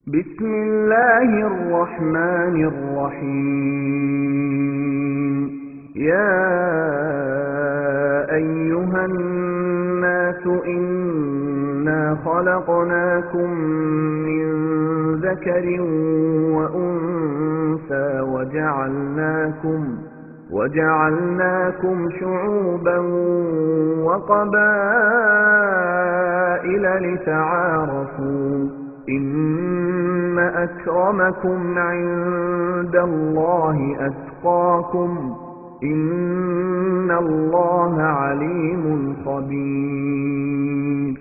بسم الله الرحمن الرحيم يا أيها الناس إنا خلقناكم من ذكر وأنثى وجعلناكم شعوبا وقبائل لتعارفوا إن أكرمكم عند الله أتقاكم إن الله عليم خبير.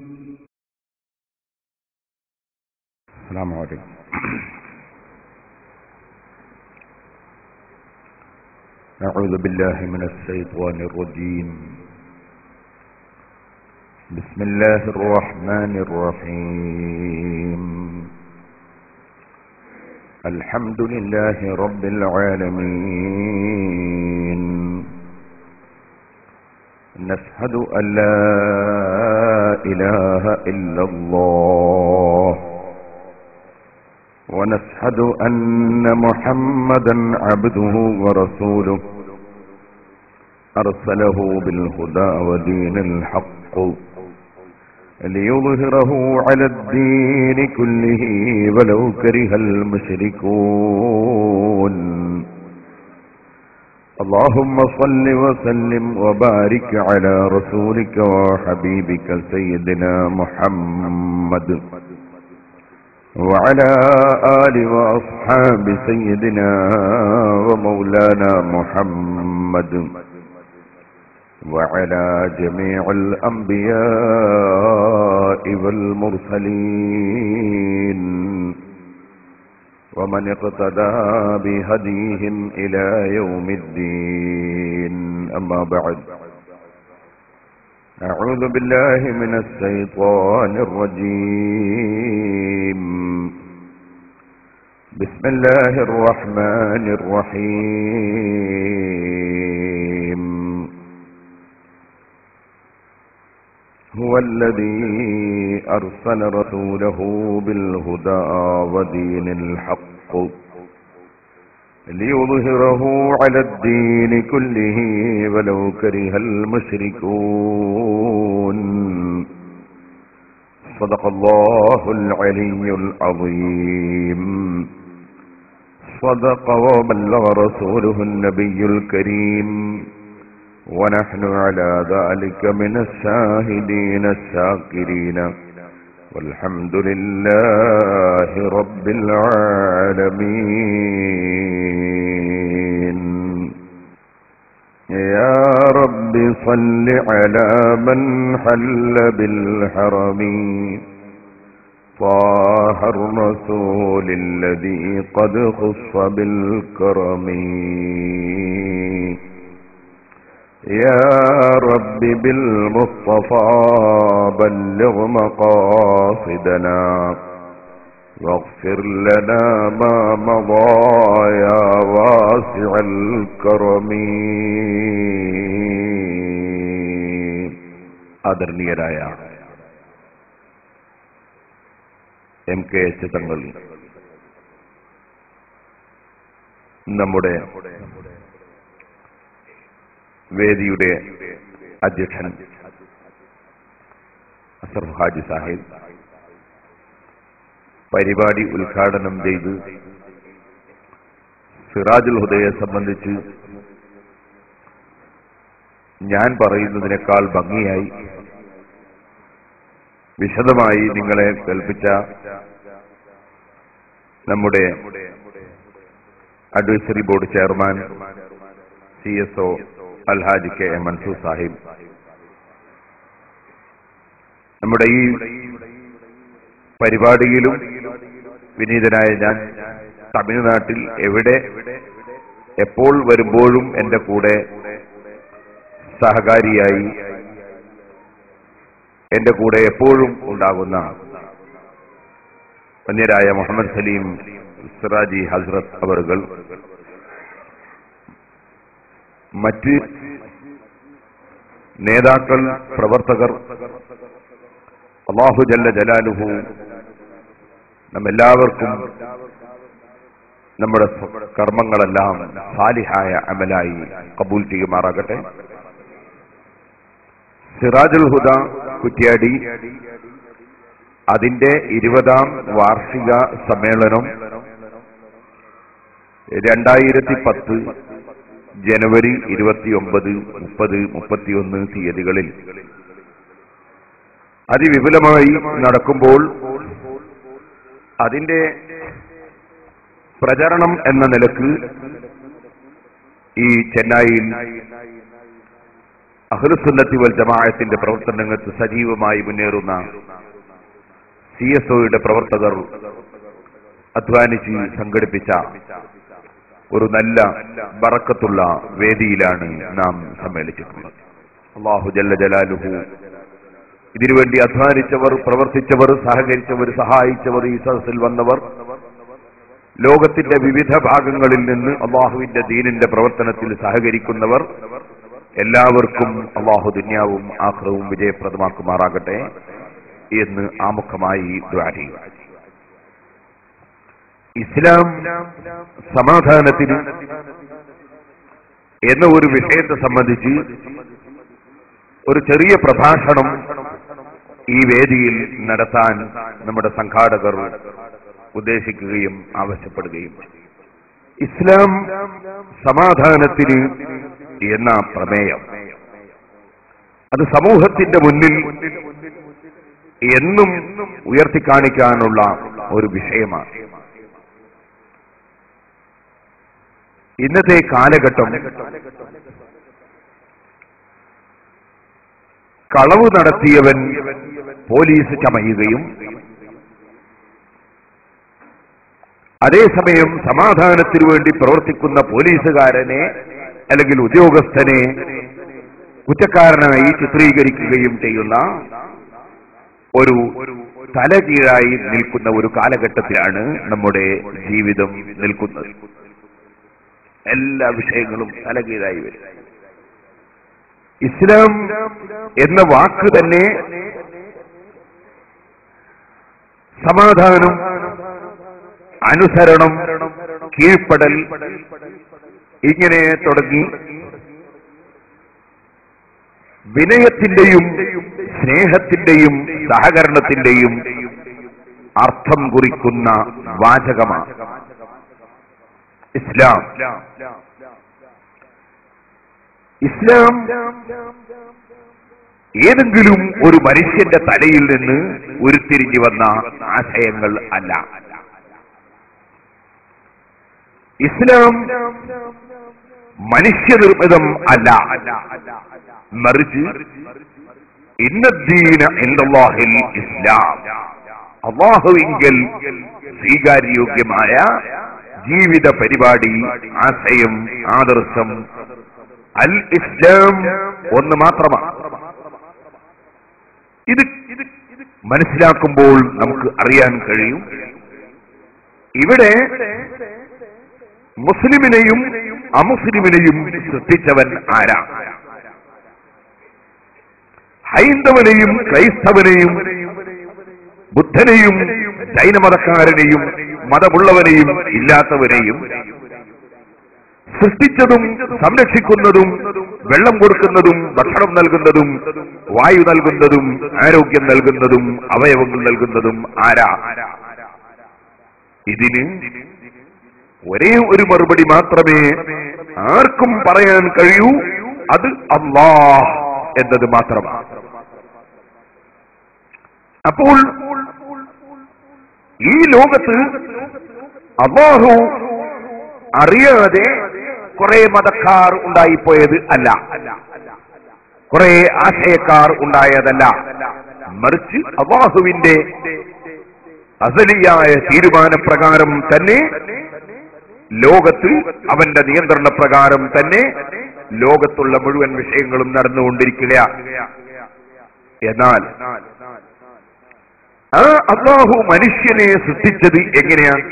السلام عليكم. أعوذ بالله من الشيطان الرجيم. بسم الله الرحمن الرحيم. الحمد لله رب العالمين. نشهد أن لا إله إلا الله ونشهد أن محمدا عبده ورسوله أرسله بالهدى ودين الحق ليظهره على الدين كله ولو كره المشركون. اللهم صل وسلم وبارك على رسولك وحبيبك سيدنا محمد وعلى آل وأصحاب سيدنا ومولانا محمد وعلى جميع الأنبياء والمرسلين ومن اقتدى بهديهم إلى يوم الدين. أما بعد، أعوذ بالله من الشيطان الرجيم. بسم الله الرحمن الرحيم. هو الذي أرسل رسوله بالهدى ودين الحق ليظهره على الدين كله ولو كره المشركون. صدق الله العلي العظيم. صدق وبلغ رسوله النبي الكريم ونحن على ذلك من الشاهدين الشاكرين والحمد لله رب العالمين. يا رب صل على من حل بالحرم طه الرسول الذي قد خص بالكرم. يا رب بالمصطفى بلغ مقاصدنا واغفر لنا ما مضى يا واسع الكرم. ആദരണീയരായ MK തങ്ങൾ, നമ്മുടെ വേദിയുടെ അധ്യക്ഷൻ അസ്റഫ് ഹാജി സാഹിബ് പരിപാടി ഉദ്ഘാടനം ചെയ്ത് സിറാജുൽ ഹുദയെ സംബന്ധിച്ച് ഞാൻ പറയുന്നതിനേക്കാൾ ഭംഗിയായി വിശദമായി നിങ്ങളെ കേൾപ്പിച്ച നമ്മുടെ അഡ്വൈസറി ബോർഡ് ചെയർമാൻ CSO അൽഹാജി KM മൻസൂർ സാഹിബ്, നമ്മുടെ ഈ പരിപാടിയിലും വിനീതനായ ഞാൻ തമിഴ്നാട്ടിൽ എവിടെ എപ്പോൾ വരുമ്പോഴും എന്റെ കൂടെ സഹകാരിയായി എന്റെ കൂടെ എപ്പോഴും ഉണ്ടാകുന്ന വന്യരായ മുഹമ്മദ് സലീം സിറാജി ഹസ്രത്ത് അവറുകൾ, മറ്റ് നേതാക്കൾ, പ്രവർത്തകർ, അല്ലാഹു ജല്ല ജലാലുഹു നമ്മെല്ലാവർക്കും നമ്മുടെ കർമ്മങ്ങളെല്ലാം സാലിഹായ അമലായി കബൂൽ ചെയ്യുമാറാകട്ടെ. സിറാജുൽ ഹുദ കുറ്റ്യാടി അതിന്റെ 20ാം വാർഷിക സമ്മേളനം 2010 ജനുവരി 29, 30, 31 തീയതികളിൽ അതിവിപുലമായി നടക്കുമ്പോൾ അതിന്റെ പ്രചരണം എന്ന നിലക്ക് ഈ ചെന്നൈയിൽ അഹ്ലുസുന്നത്തി വൽ ജമാഅത്തിന്റെ പ്രവർത്തനങ്ങൾക്ക് സജീവമായി മുന്നേറുന്ന CSOയുടെ പ്രവർത്തകർ അധ്വാനിച്ച് സംഘടിപ്പിച്ച ഒരു നല്ല ബറക്കത്തുള്ള വേദിയിലാണ് നാം സമ്മേളിച്ചിട്ടുള്ളത്. അല്ലാഹു ജല്ല ജലാലുഹു ഇതിനുവേണ്ടി അധ്വാനിച്ചവർ, പ്രവർത്തിച്ചവർ, സഹകരിച്ചവർ, സഹായിച്ചവർ, ഈ സദസ്സിൽ വന്നവർ, ലോകത്തിന്റെ വിവിധ ഭാഗങ്ങളിൽ നിന്ന് അല്ലാഹുവിന്റെ ദീനിന്റെ പ്രവർത്തനത്തിൽ സഹകരിക്കുന്നവർ എല്ലാവർക്കും അല്ലാഹു ദുനിയാവും ആഖിറവും വിജയപ്രദമാക്കുമാറാകട്ടെ എന്ന് ആമുഖമായി ദുആ ചെയ്യുക. ഇസ്ലാം സമാധാനത്തിന് എന്ന ഒരു വിഷയത്തെ സംബന്ധിച്ച് ഒരു ചെറിയ പ്രഭാഷണം ഈ വേദിയിൽ നടത്താൻ നമ്മുടെ സംഘാടകർ ഉദ്ദേശിക്കുകയും ആവശ്യപ്പെടുകയും. ഇസ്ലാം സമാധാനത്തിന് എന്ന പ്രമേയം അത് സമൂഹത്തിന്റെ മുന്നിൽ എന്നും ഉയർത്തിക്കാണിക്കാനുള്ള ഒരു വിഷയമാണ്. ഇന്നത്തെ കാലഘട്ടം കളവ് നടത്തിയവൻ പോലീസ് ചമയുകയും അതേസമയം സമാധാനത്തിനു വേണ്ടി പ്രവർത്തിക്കുന്ന പോലീസുകാരനെ അല്ലെങ്കിൽ ഉദ്യോഗസ്ഥനെ കുറ്റക്കാരനായി ചിത്രീകരിക്കുകയും ചെയ്യുന്ന ഒരു തലകീഴായി നിൽക്കുന്ന ഒരു കാലഘട്ടത്തിലാണ് നമ്മുടെ ജീവിതം നിൽക്കുന്നത്. എല്ലാ വിഷയങ്ങളും തലകീഴായി വരും. ഇസ്ലാം എന്ന വാക്ക് തന്നെ സമാധാനം, അനുസരണം, കീഴ്പ്പെടൽ ഇങ്ങനെ തുടങ്ങി വിനയത്തിന്റെയും സ്നേഹത്തിന്റെയും സഹകരണത്തിന്റെയും അർത്ഥം കുറിക്കുന്ന വാചകമാണ് ഇസ്ലാം. ഇസ്ലാം ഏതെങ്കിലും ഒരു മനുഷ്യന്റെ തലയിൽ നിന്ന് ഉരുത്തിരിഞ്ഞു വന്ന ആശയങ്ങൾ അല്ല. ഇസ്ലാം മനുഷ്യനിർമ്മിതം അല്ല, മറിച്ച് ഇന്നദ്ദീന ഇൻദല്ലാഹിൽ ഇസ്ലാം, അല്ലാഹുവിങ്കൽ സ്വീകാര്യോഗ്യമായ ജീവിത പരിപാടി, ആശയം, ആദർശം അൽ ഇസ്ലാം ഒന്ന് മാത്രമാണ്. ഇത് മനസ്സിലാക്കുമ്പോൾ നമുക്ക് അറിയാൻ കഴിയും, ഇവിടെ മുസ്ലിമിനെയും അമുസ്ലിമിനെയും സൃഷ്ടിച്ചവൻ ആരാ? ഹൈന്ദവനെയും ക്രൈസ്തവനെയും ബുദ്ധനെയും ജൈനമതക്കാരനെയും മതമുള്ളവനെയും ഇല്ലാത്തവനെയും സൃഷ്ടിച്ചതും സംരക്ഷിക്കുന്നതും വെള്ളം കൊടുക്കുന്നതും ഭക്ഷണം നൽകുന്നതും വായു നൽകുന്നതും ആരോഗ്യം നൽകുന്നതും അവയവങ്ങൾ നൽകുന്നതും ആരാ? ഇതിന് ഒരേ ഒരു മറുപടി മാത്രമേ ആർക്കും പറയാൻ കഴിയൂ, അത് അല്ലാഹ് എന്നത് മാത്രമാണ്. അപ്പോൾ ഈ ലോകത്ത് അല്ലാഹു അറിയാതെ കുറെ മതക്കാർ ഉണ്ടായിപ്പോയത് അല്ല, കുറെ ആശയക്കാർ ഉണ്ടായതല്ല, മറിച്ച് അല്ലാഹുവിന്റെ അസലിയായ തീരുമാനപ്രകാരം തന്നെ ലോകത്ത് അവന്റെ നിയന്ത്രണ പ്രകാരം തന്നെ ലോകത്തുള്ള മുഴുവൻ വിഷയങ്ങളും നടന്നുകൊണ്ടിരിക്കുകയാണ്. എന്നാൽ ആ അല്ലാഹു മനുഷ്യനെ സൃഷ്ടിച്ചത് എങ്ങനെയാണ്?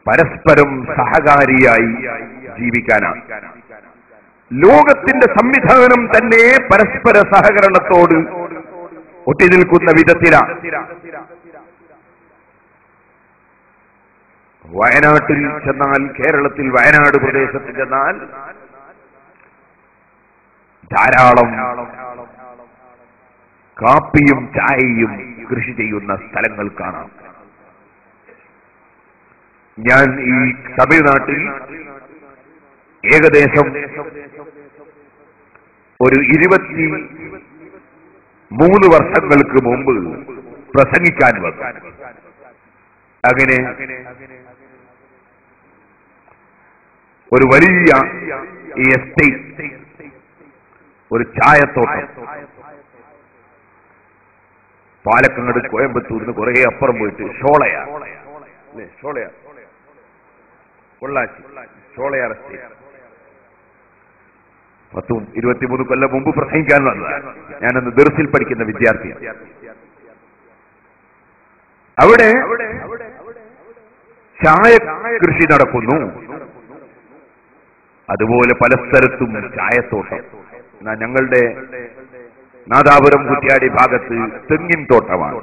പരസ്പരം സഹകാരിയായി ജീവിക്കാനാണ്. ലോകത്തിന്റെ സംവിധാനം തന്നെ പരസ്പര സഹകരണത്തോട് ഒട്ടി നിൽക്കുന്ന വിധത്തിലാണ്. വയനാട്ടിൽ ചെന്നാൽ, കേരളത്തിൽ വയനാട് പ്രദേശത്ത് ചെന്നാൽ ധാരാളം കാപ്പിയും ചായയും കൃഷി ചെയ്യുന്ന സ്ഥലങ്ങൾ കാണാം. ഞാൻ ഈ തമിഴ്നാട്ടിൽ ഏകദേശം ഒരു 23 വർഷങ്ങൾക്ക് മുമ്പ് പ്രസംഗിക്കാൻ വന്നു. അങ്ങനെ ഒരു വലിയ എസ്റ്റേറ്റ്, ഒരു ചായത്തോട്ടം പാലക്കാട് കോയമ്പത്തൂരിന് കുറെ അപ്പുറം പോയിട്ട് പൊള്ളാച്ചി ഷോളയാർ എസ്റ്റേറ്റ് 23 കൊല്ലം മുമ്പ് പ്രസംഗിക്കാൻ വന്നതാണ്. ഞാനന്ന് ദർസിൽ പഠിക്കുന്ന വിദ്യാർത്ഥിയാണ്. അവിടെ ചായ കൃഷി നടക്കുന്നു. അതുപോലെ പല സ്ഥലത്തും ചായത്തോട്ടം. ഞങ്ങളുടെ നാദാപുരം കുറ്റ്യാടി ഭാഗത്ത് തെങ്ങിൻ തോട്ടമാണ്.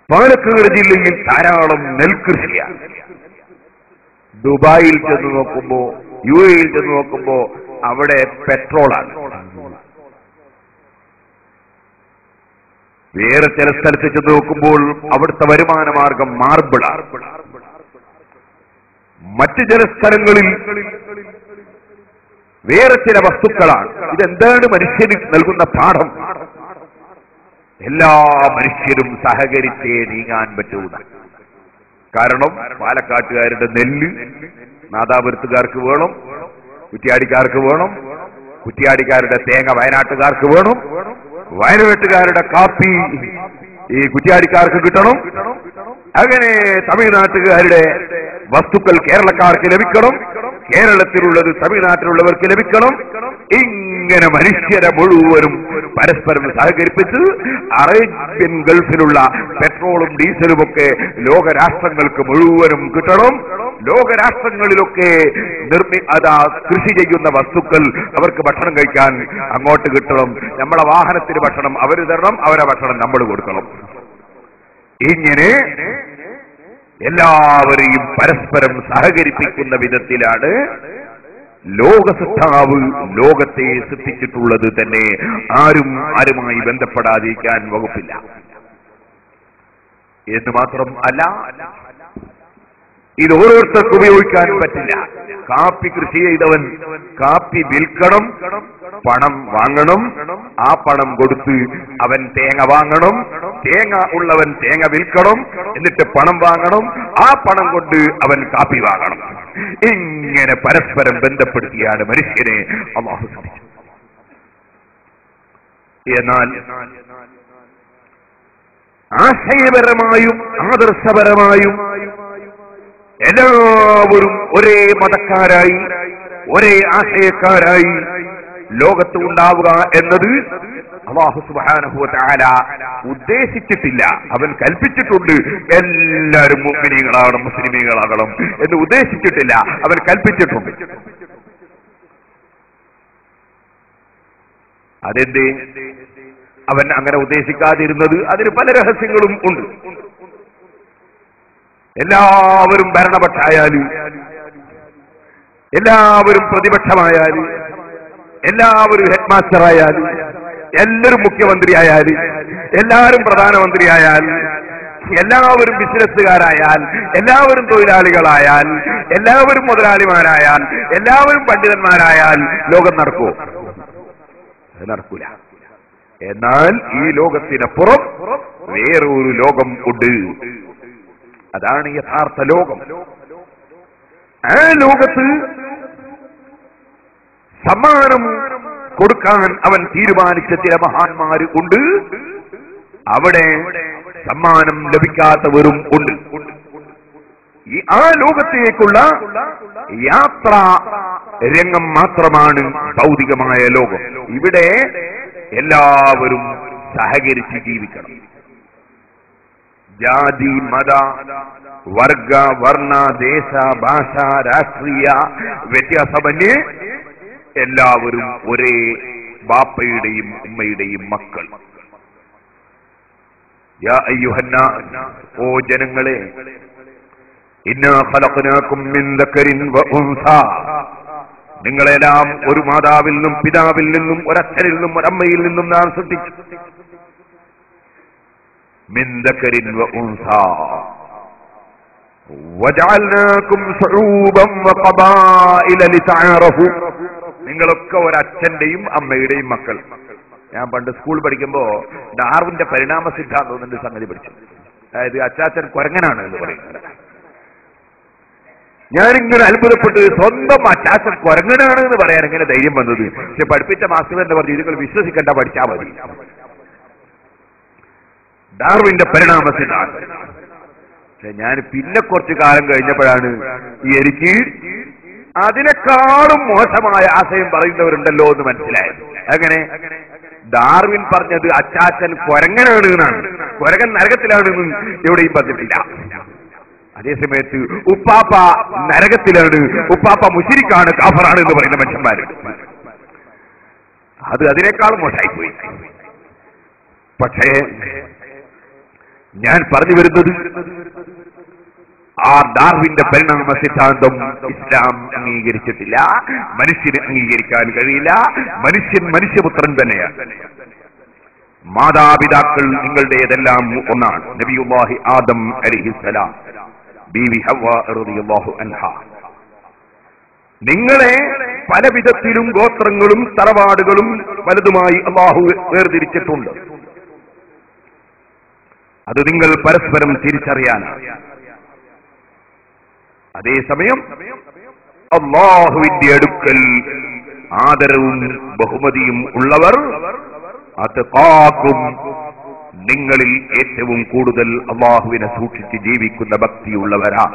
പാലക്കാട് ജില്ലയിൽ ധാരാളം നെൽകൃഷിയാണ്. ദുബായിൽ ചെന്ന് നോക്കുമ്പോ, UAE ചെന്ന് നോക്കുമ്പോ അവിടെ പെട്രോളാണ്. വേറെ ചില സ്ഥലത്ത് ചെന്ന് നോക്കുമ്പോൾ അവിടുത്തെ വരുമാന മാർഗം മാർബിളാണ്. മറ്റു ചില സ്ഥലങ്ങളിൽ വേറെ ചില വസ്തുക്കളാണ്. ഇതെന്താണ് മനുഷ്യന് നൽകുന്ന പാഠം? എല്ലാ മനുഷ്യരും സഹകരിച്ചേ നീങ്ങാൻ പറ്റൂല. കാരണം പാലക്കാട്ടുകാരുടെ നെല്ല് നാദാപുരത്തുകാർക്ക് വേണം, കുറ്റ്യാടിക്കാർക്ക് വേണം, കുറ്റ്യാടിക്കാരുടെ തേങ്ങ വയനാട്ടുകാർക്ക് വേണം, വയനാട്ടുകാരുടെ കാപ്പി ഈ കുറ്റ്യാടിക്കാർക്ക് കിട്ടണം. അങ്ങനെ തമിഴ്നാട്ടുകാരുടെ വസ്തുക്കൾ കേരളക്കാർക്ക് ലഭിക്കണം, കേരളത്തിലുള്ളത് തമിഴ്നാട്ടിലുള്ളവർക്ക് ലഭിക്കണം. ഇങ്ങനെ മനുഷ്യരെ മുഴുവനും പരസ്പരം സഹകരിപ്പിച്ച് അറേബ്യൻ ഗൾഫിലുള്ള പെട്രോളും ഡീസലും ഒക്കെ ലോകരാഷ്ട്രങ്ങൾക്ക് മുഴുവനും കിട്ടണം. ലോകരാഷ്ട്രങ്ങളിലൊക്കെ കൃഷി ചെയ്യുന്ന വസ്തുക്കൾ അവർക്ക് ഭക്ഷണം കഴിക്കാൻ അങ്ങോട്ട് കിട്ടണം. നമ്മളെ വാഹനത്തിന് ഭക്ഷണം അവർ തരണം, അവരെ ഭക്ഷണം നമ്മൾ കൊടുക്കണം. ഇങ്ങനെ എല്ലാവരെയും പരസ്പരം സഹകരിപ്പിക്കുന്ന വിധത്തിലാണ് ലോകസൃഷ്ടാവ് ലോകത്തെ സൃഷ്ടിച്ചിട്ടുള്ളത്. തന്നെ ആരുമായി ബന്ധപ്പെടാതിരിക്കാൻ വകുപ്പില്ല എന്ന് മാത്രം അല്ല, ഇത് ഓരോരുത്തർക്കും ഉപയോഗിക്കാൻ പറ്റില്ല. കാപ്പി കൃഷി ചെയ്തവൻ കാപ്പി വിൽക്കണം, പണം വാങ്ങണം, ആ പണം കൊടുത്ത് അവൻ തേങ്ങ വാങ്ങണം, തേങ്ങ ഉള്ളവൻ തേങ്ങ വിൽക്കണം, എന്നിട്ട് പണം വാങ്ങണം, ആ പണം കൊണ്ട് അവൻ കാപ്പി വാങ്ങണം. ഇങ്ങനെ പരസ്പരം ബന്ധപ്പെടുത്തിയാണ് മനുഷ്യനെ അല്ലാഹു സൃഷ്ടിച്ചത്. എന്നാൽ ആശയപരമായും ആദർശപരമായും എല്ലാവരും ഒരേ മതക്കാരായി, ഒരേ ആശയക്കാരായി ലോകത്ത് ഉണ്ടാവുക എന്നത് അല്ലാഹു സുബ്ഹാനഹു വ തആല ഉദ്ദേശിച്ചിട്ടില്ല. അവൻ കൽപ്പിച്ചിട്ടുണ്ട് എല്ലാവരും മുഅ്മിനീങ്ങളാകണം, മുസ്ലിമീങ്ങളാകണം എന്ന് ഉദ്ദേശിച്ചിട്ടില്ല, അവൻ കൽപ്പിച്ചിട്ടുണ്ട്. അതെന്തേ അവൻ അങ്ങനെ ഉദ്ദേശിക്കാതിരുന്നത്? അതിന് പല രഹസ്യങ്ങളും ഉണ്ട്. എല്ലാവരും ഭരണപക്ഷമായാലും, എല്ലാവരും പ്രതിപക്ഷമായാലും, എല്ലാവരും ഹെഡ് മാസ്റ്റർ ആയാലും, എല്ലാവരും മുഖ്യമന്ത്രിയായാലും, എല്ലാവരും പ്രധാനമന്ത്രിയായാൽ, എല്ലാവരും ബിസിനസ്സുകാരായാൽ, എല്ലാവരും തൊഴിലാളികളായാൽ, എല്ലാവരും മുതലാളിമാരായാൽ, എല്ലാവരും പണ്ഡിതന്മാരായാൽ ലോകം നടക്കുമോ? നടക്കൂല. എന്നാൽ ഈ ലോകത്തിനപ്പുറം വേറൊരു ലോകം ഉണ്ട്. അതാണ് യഥാർത്ഥ ലോകം. ആ ലോകത്ത് സമ്മാനം കൊടുക്കാൻ അവൻ തീരുമാനിച്ച ചില മഹാന്മാര് ഉണ്ട്. അവിടെ സമ്മാനം ലഭിക്കാത്തവരും ഉണ്ട്. ആ ലോകത്തേക്കുള്ള യാത്രാ രംഗം മാത്രമാണ് ഭൗതികമായ ലോകം. ഇവിടെ എല്ലാവരും സഹകരിച്ച് ജീവിക്കണം. ജാതി, മത, വർഗ, വർണ്ണ, ദേശ, ഭാഷ, രാഷ്ട്രീയ വ്യത്യാസമന്യേ എല്ലാവരും ഒരേ ബാപ്പയുടെയും ഉമ്മയുടെയും മക്കൾ. യാ അയ്യുഹന്നാസ്, ഓ ജനങ്ങളെ, ഇന്നാ ഖലഖനാകും മിൻ ദക്കരിൻ വ ഉൻസാ, നിങ്ങളെല്ലാം ഒരു മാതാവിൽ നിന്നും പിതാവിൽ നിന്നും ഒരച്ഛനിൽ നിന്നും ഒരമ്മയിൽ നിന്നും നാം സൃഷ്ടിച്ചു. മിൻ ദക്കരിൻ വ ഉൻസാ വജഅൽനാകും ശുഊബൻ വഖബായില ലിതഅറഫു, നിങ്ങളൊക്കെ ഒരച്ഛന്റെയും അമ്മയുടെയും മക്കൾ. ഞാൻ പണ്ട് സ്കൂൾ പഠിക്കുമ്പോ ഡാർവിന്റെ പരിണാമ സിദ്ധാന്തം എന്നൊരു സംഗതി പഠിച്ചു. അതായത് അച്ചാച്ചൻ കുരങ്ങനാണ് എന്ന് പറയുന്നത്. ഞാനിങ്ങനെ അത്ഭുതപ്പെട്ട് സ്വന്തം അച്ചാച്ചൻ കുരങ്ങനാണ് എന്ന് പറയാൻ എങ്ങനെ ധൈര്യം വന്നത്? പക്ഷെ പഠിപ്പിച്ച മാസ്റ്റർ തന്നെ പറഞ്ഞു, നിങ്ങൾ വിശ്വസിക്കണ്ട, പഠിച്ചാൽ മതി. ഡാർവിന്റെ പരിണാമ സിദ്ധാന്തം. പക്ഷെ ഞാൻ പിന്നെ കുറച്ചു കാലം കഴിഞ്ഞപ്പോഴാണ് എനിക്ക് അതിനേക്കാളും മോശമായ ആശയം പറയുന്നവരുണ്ടല്ലോ എന്ന് മനസ്സിലായത്. അങ്ങനെ ഡാർവിൻ പറഞ്ഞത് അച്ചാച്ചൻ കുരങ്ങനാണ് എന്നാണ്, കുരങ്ങൻ നരകത്തിലാണെന്നും എവിടെയും പറഞ്ഞിട്ടില്ല. അതേസമയത്ത് ഉപ്പാപ്പ നരകത്തിലാണ്, ഉപ്പാപ്പ മുശ്രിക്കാണ്, കാഫറാണ് എന്ന് പറയുന്ന മനുഷ്യന്മാരുണ്ട്. അത് അതിനേക്കാളും മോശമായിപ്പോയി. പക്ഷേ ഞാൻ പറഞ്ഞു വരുന്നത്, ആ ഡാർവിന്റെ പരിണാമ സിദ്ധാന്തം ഇസ്ലാം അംഗീകരിച്ചിട്ടില്ല, മനുഷ്യന് അംഗീകരിക്കാൻ കഴിയില്ല. മനുഷ്യൻ മനുഷ്യപുത്രൻ തന്നെയാണ്. മാതാപിതാക്കൾ നിങ്ങളുടേതെല്ലാം ഒന്നാണ്. നബിയുല്ലാഹി ആദം അലൈഹിസ്സലാം, ബീവി ഹവ്വ റളിയല്ലാഹു അൻഹാ, നിങ്ങളെ പല വിധത്തിലും ഗോത്രങ്ങളും തറവാടുകളും പലതുമായി അല്ലാഹു വേർതിരിച്ചിട്ടുണ്ട്. അത് നിങ്ങൾ പരസ്പരം തിരിച്ചറിയാനാണ്. അതേസമയം അല്ലാഹുവിന്റെ അടുക്കൽ ആദരവും ബഹുമതിയും ഉള്ളവർ അത്ഖാകും, നിങ്ങളിൽ ഏറ്റവും കൂടുതൽ അല്ലാഹുവിനെ സൂക്ഷിച്ച് ജീവിക്കുന്ന ഭക്തിയുള്ളവരാ.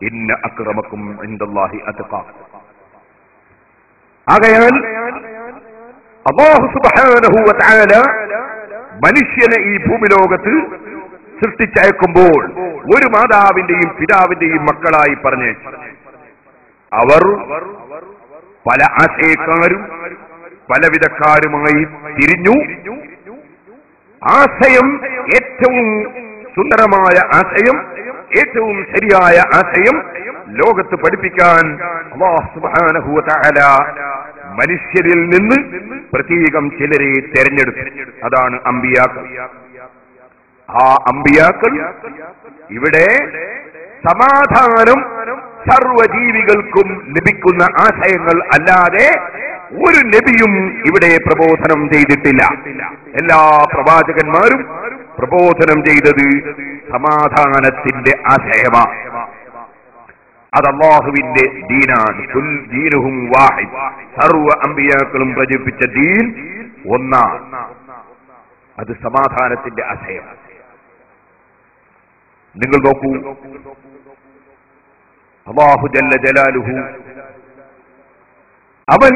ഇന്ന അക്രമക്കും ഇൻദല്ലാഹി അത്ഖാകും. ആകയാൽ അല്ലാഹു സുബ്ഹാനഹു വ തആല മനുഷ്യനെ ഈ ഭൂമിലോകത്ത് സൃഷ്ടിച്ചയക്കുമ്പോൾ ഒരു മാതാവിന്റെയും പിതാവിന്റെയും മക്കളായി പറഞ്ഞ് അവർ പല ആശയക്കാരും പലവിധക്കാരുമായി തിരിഞ്ഞു. ആശയം ഏറ്റവും സുന്ദരമായ ആശയം, ഏറ്റവും ശരിയായ ആശയം ലോകത്ത് പഠിപ്പിക്കാൻ അല്ലാഹു സുബ്ഹാനഹു വ തആല മനുഷ്യരിൽ നിന്ന് പ്രത്യേകം ചിലരെ തെരഞ്ഞെടുത്തു. അതാണ് അമ്പിയാക്കൾ. ആ അമ്പിയാക്കൾ ഇവിടെ സമാധാനം സർവജീവികൾക്കും ലഭിക്കുന്ന ആശയങ്ങൾ അല്ലാതെ ഒരു നബിയും ഇവിടെ പ്രബോധനം ചെയ്തിട്ടില്ല. എല്ലാ പ്രവാചകന്മാരും പ്രബോധനം ചെയ്തത് സമാധാനത്തിന്റെ ആശയമാണ്. അത് അല്ലാഹുവിന്റെ ദീനാണ്. കുൽ ദീനുഹും വാഹിദ്, സർവ അമ്പിയാക്കളും പ്രചരിപ്പിച്ച ദീൻ ഒന്നാണ്. അത് സമാധാനത്തിന്റെ ആശയം. നിങ്ങൾ നോക്കൂ, അല്ലാഹു ജല്ല ജലാലുഹു അവൻ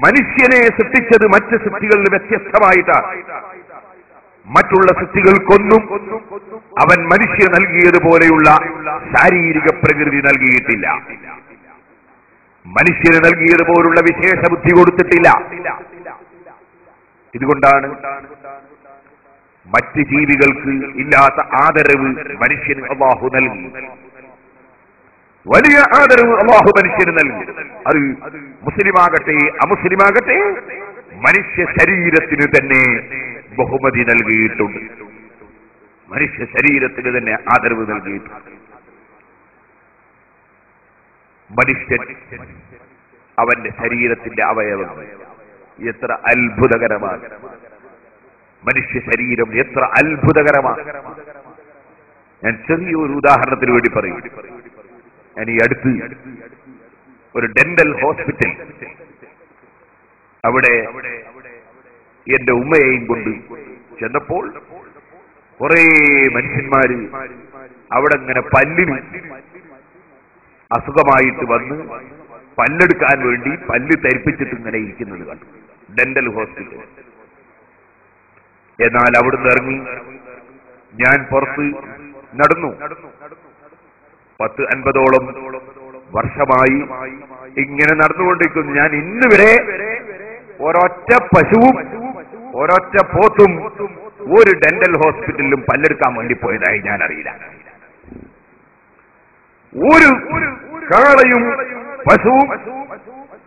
മനുഷ്യനെ സൃഷ്ടിച്ചത് മറ്റ് സൃഷ്ടികളിൽ വ്യത്യസ്തമായിട്ടാണ്. മറ്റുള്ള സൃഷ്ടികൾക്കൊന്നും അവൻ മനുഷ്യ നൽകിയതുപോലെയുള്ള ശാരീരിക പ്രകൃതി നൽകിയിട്ടില്ല. മനുഷ്യന് നൽകിയതുപോലുള്ള വിശേഷ ബുദ്ധി കൊടുത്തിട്ടില്ല. ഇതുകൊണ്ടാണ് മറ്റ് ജീവികൾക്ക് ഇല്ലാത്ത ആദരവ് മനുഷ്യന് അല്ലാഹു നൽകി. വലിയ ആദരവ് അല്ലാഹു മനുഷ്യന് നൽകി. അത് മുസ്ലിമാകട്ടെ അമുസ്ലിമാകട്ടെ മനുഷ്യ ശരീരത്തിന് തന്നെ ബഹുമതി നൽകിയിട്ടുണ്ട്. മനുഷ്യ ശരീരത്തിന് തന്നെ ആദരവ് നൽകിയിട്ടുണ്ട്. മനുഷ്യൻ അവന്റെ ശരീരത്തിന്റെ അവയവങ്ങൾ എത്ര അത്ഭുതകരമാണ്. മനുഷ്യ ശരീരം എത്ര അത്ഭുതകരമാണ്. ഞാൻ ചെറിയൊരു ഉദാഹരണത്തിന് വേണ്ടി പറയും. ഞാൻ ഈ അടുത്ത് ഒരു ഡെന്റൽ ഹോസ്പിറ്റൽ, അവിടെ എന്റെ ഉമ്മയെയും കൊണ്ട് ചെന്നപ്പോൾ കുറെ മനുഷ്യന്മാര് അവിടെ ഇങ്ങനെ പല്ലിന് അസുഖമായിട്ട് വന്ന് പല്ലെടുക്കാൻ വേണ്ടി പല്ല് തരിപ്പിച്ചിട്ട് ഇങ്ങനെ ഇരിക്കുന്നത് കണ്ടു ഡെന്റൽ ഹോസ്പിറ്റൽ. എന്നാൽ അവിടുന്ന് ഇറങ്ങി ഞാൻ പുറത്ത് നടന്നു. 10-50ഓളം വർഷമായി ഇങ്ങനെ നടന്നുകൊണ്ടിരിക്കുന്നു. ഞാൻ ഇന്ന് വരെ ഒരൊറ്റ പശുവും ഒരൊറ്റ പോത്തും ഒരു ഡെന്റൽ ഹോസ്പിറ്റലിലും പല്ലെടുക്കാൻ വേണ്ടി പോയതായി ഞാൻ അറിയില്ല. ഒരു കാളയും പശുവും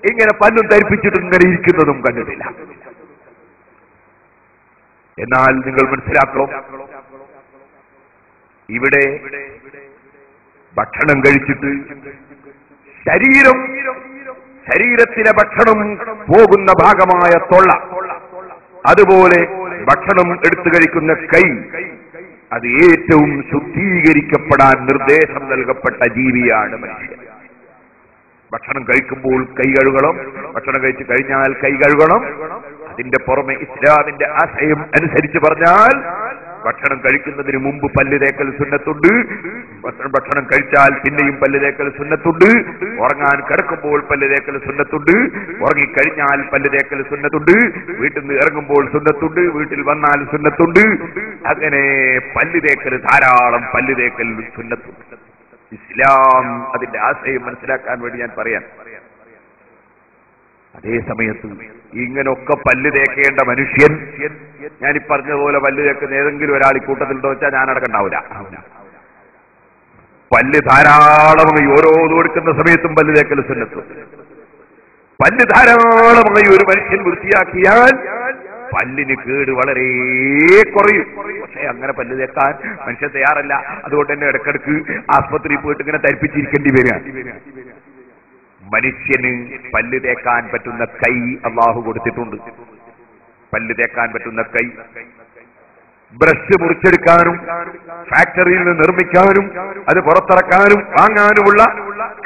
ഇങ്ങനെ പല്ലും ധരിപ്പിച്ചിട്ട് ഇങ്ങനെ ഇരിക്കുന്നതും കണ്ടിട്ടില്ല. എന്നാൽ നിങ്ങൾ മനസ്സിലാക്കണം, ഇവിടെ ഭക്ഷണം കഴിച്ചിട്ട് ശരീരത്തിലെ ഭക്ഷണം പോകുന്ന ഭാഗമായ തൊള്ള, അതുപോലെ ഭക്ഷണം എടുത്തു കഴിക്കുന്ന കൈ, അത് ഏറ്റവും ശുദ്ധീകരിക്കപ്പെടാൻ നിർദ്ദേശം നൽകപ്പെട്ട ജീവിയാണ് മനുഷ്യൻ. ഭക്ഷണം കഴിക്കുമ്പോൾ കൈ കഴുകണം, ഭക്ഷണം കഴിച്ചു കഴിഞ്ഞാൽ കൈ കഴുകണം. അതിന്റെ പുറമെ ഇസ്ലാമിന്റെ ആശയം അനുസരിച്ച് പറഞ്ഞാൽ ഭക്ഷണം കഴിക്കുന്നതിന് മുമ്പ് പല്ല് തേക്കൽ സുന്നത്തുണ്ട്, ഭക്ഷണം കഴിച്ചാൽ പിന്നെയും പല്ല് തേക്കൽ സുന്നത്തുണ്ട്, ഉറങ്ങാൻ കിടക്കുമ്പോൾ പല്ല് തേക്കൽ സുന്നത്തുണ്ട്, ഉറങ്ങിക്കഴിഞ്ഞാൽ പല്ല് തേക്കൽ സുന്നത്തുണ്ട്, വീട്ടിൽ നിന്ന് ഇറങ്ങുമ്പോൾ സുന്നത്തുണ്ട്, വീട്ടിൽ വന്നാൽ സുന്നത്തുണ്ട്. അങ്ങനെ പല്ല് തേക്കൽ, ധാരാളം പല്ല് തേക്കൽ സുന്നത്തുണ്ട്. ഇസ്ലാം അതിന്റെ ആശയം മനസ്സിലാക്കാൻ വേണ്ടി ഞാൻ പറയാം. അതേ സമയത്ത് ഇങ്ങനൊക്കെ പല്ല് തേക്കേണ്ട മനുഷ്യൻ, ഞാൻ ഈ പറഞ്ഞതുപോലെ പല്ല് തേക്കുന്ന ഏതെങ്കിലും ഒരാൾ ഈ കൂട്ടത്തിലുണ്ടോ വെച്ചാൽ ഞാൻ അടക്കണ്ടാവില്ല. പല്ല് ധാരാളമായി ഓരോന്ന് കൊടുക്കുന്ന സമയത്തും പല്ല് തേക്കൽ സുന്നത്തും. പല്ല് ധാരാളമായി ഒരു മനുഷ്യൻ വൃത്തിയാക്കിയാൽ പല്ലിന് കേട് വളരെ കുറയും. പക്ഷെ അങ്ങനെ പല്ല് തേക്കാൻ മനുഷ്യൻ തയ്യാറല്ല. അതുകൊണ്ട് തന്നെ ഇടക്കിടക്ക് ആസ്പത്രിയിൽ പോയിട്ട് ഇങ്ങനെ ധരിപ്പിച്ചിരിക്കേണ്ടി വരിക. മനുഷ്യന് പല്ല് തേക്കാൻ പറ്റുന്ന കൈ അള്ളാഹു കൊടുത്തിട്ടുണ്ട്. പല്ല് തേക്കാൻ പറ്റുന്ന കൈ ബ്രഷ് മുറിച്ചെടുക്കാനും ഫാക്ടറിയിൽ നിന്ന് നിർമ്മിക്കാനും അത് പുറത്തിറക്കാനും വാങ്ങാനുമുള്ള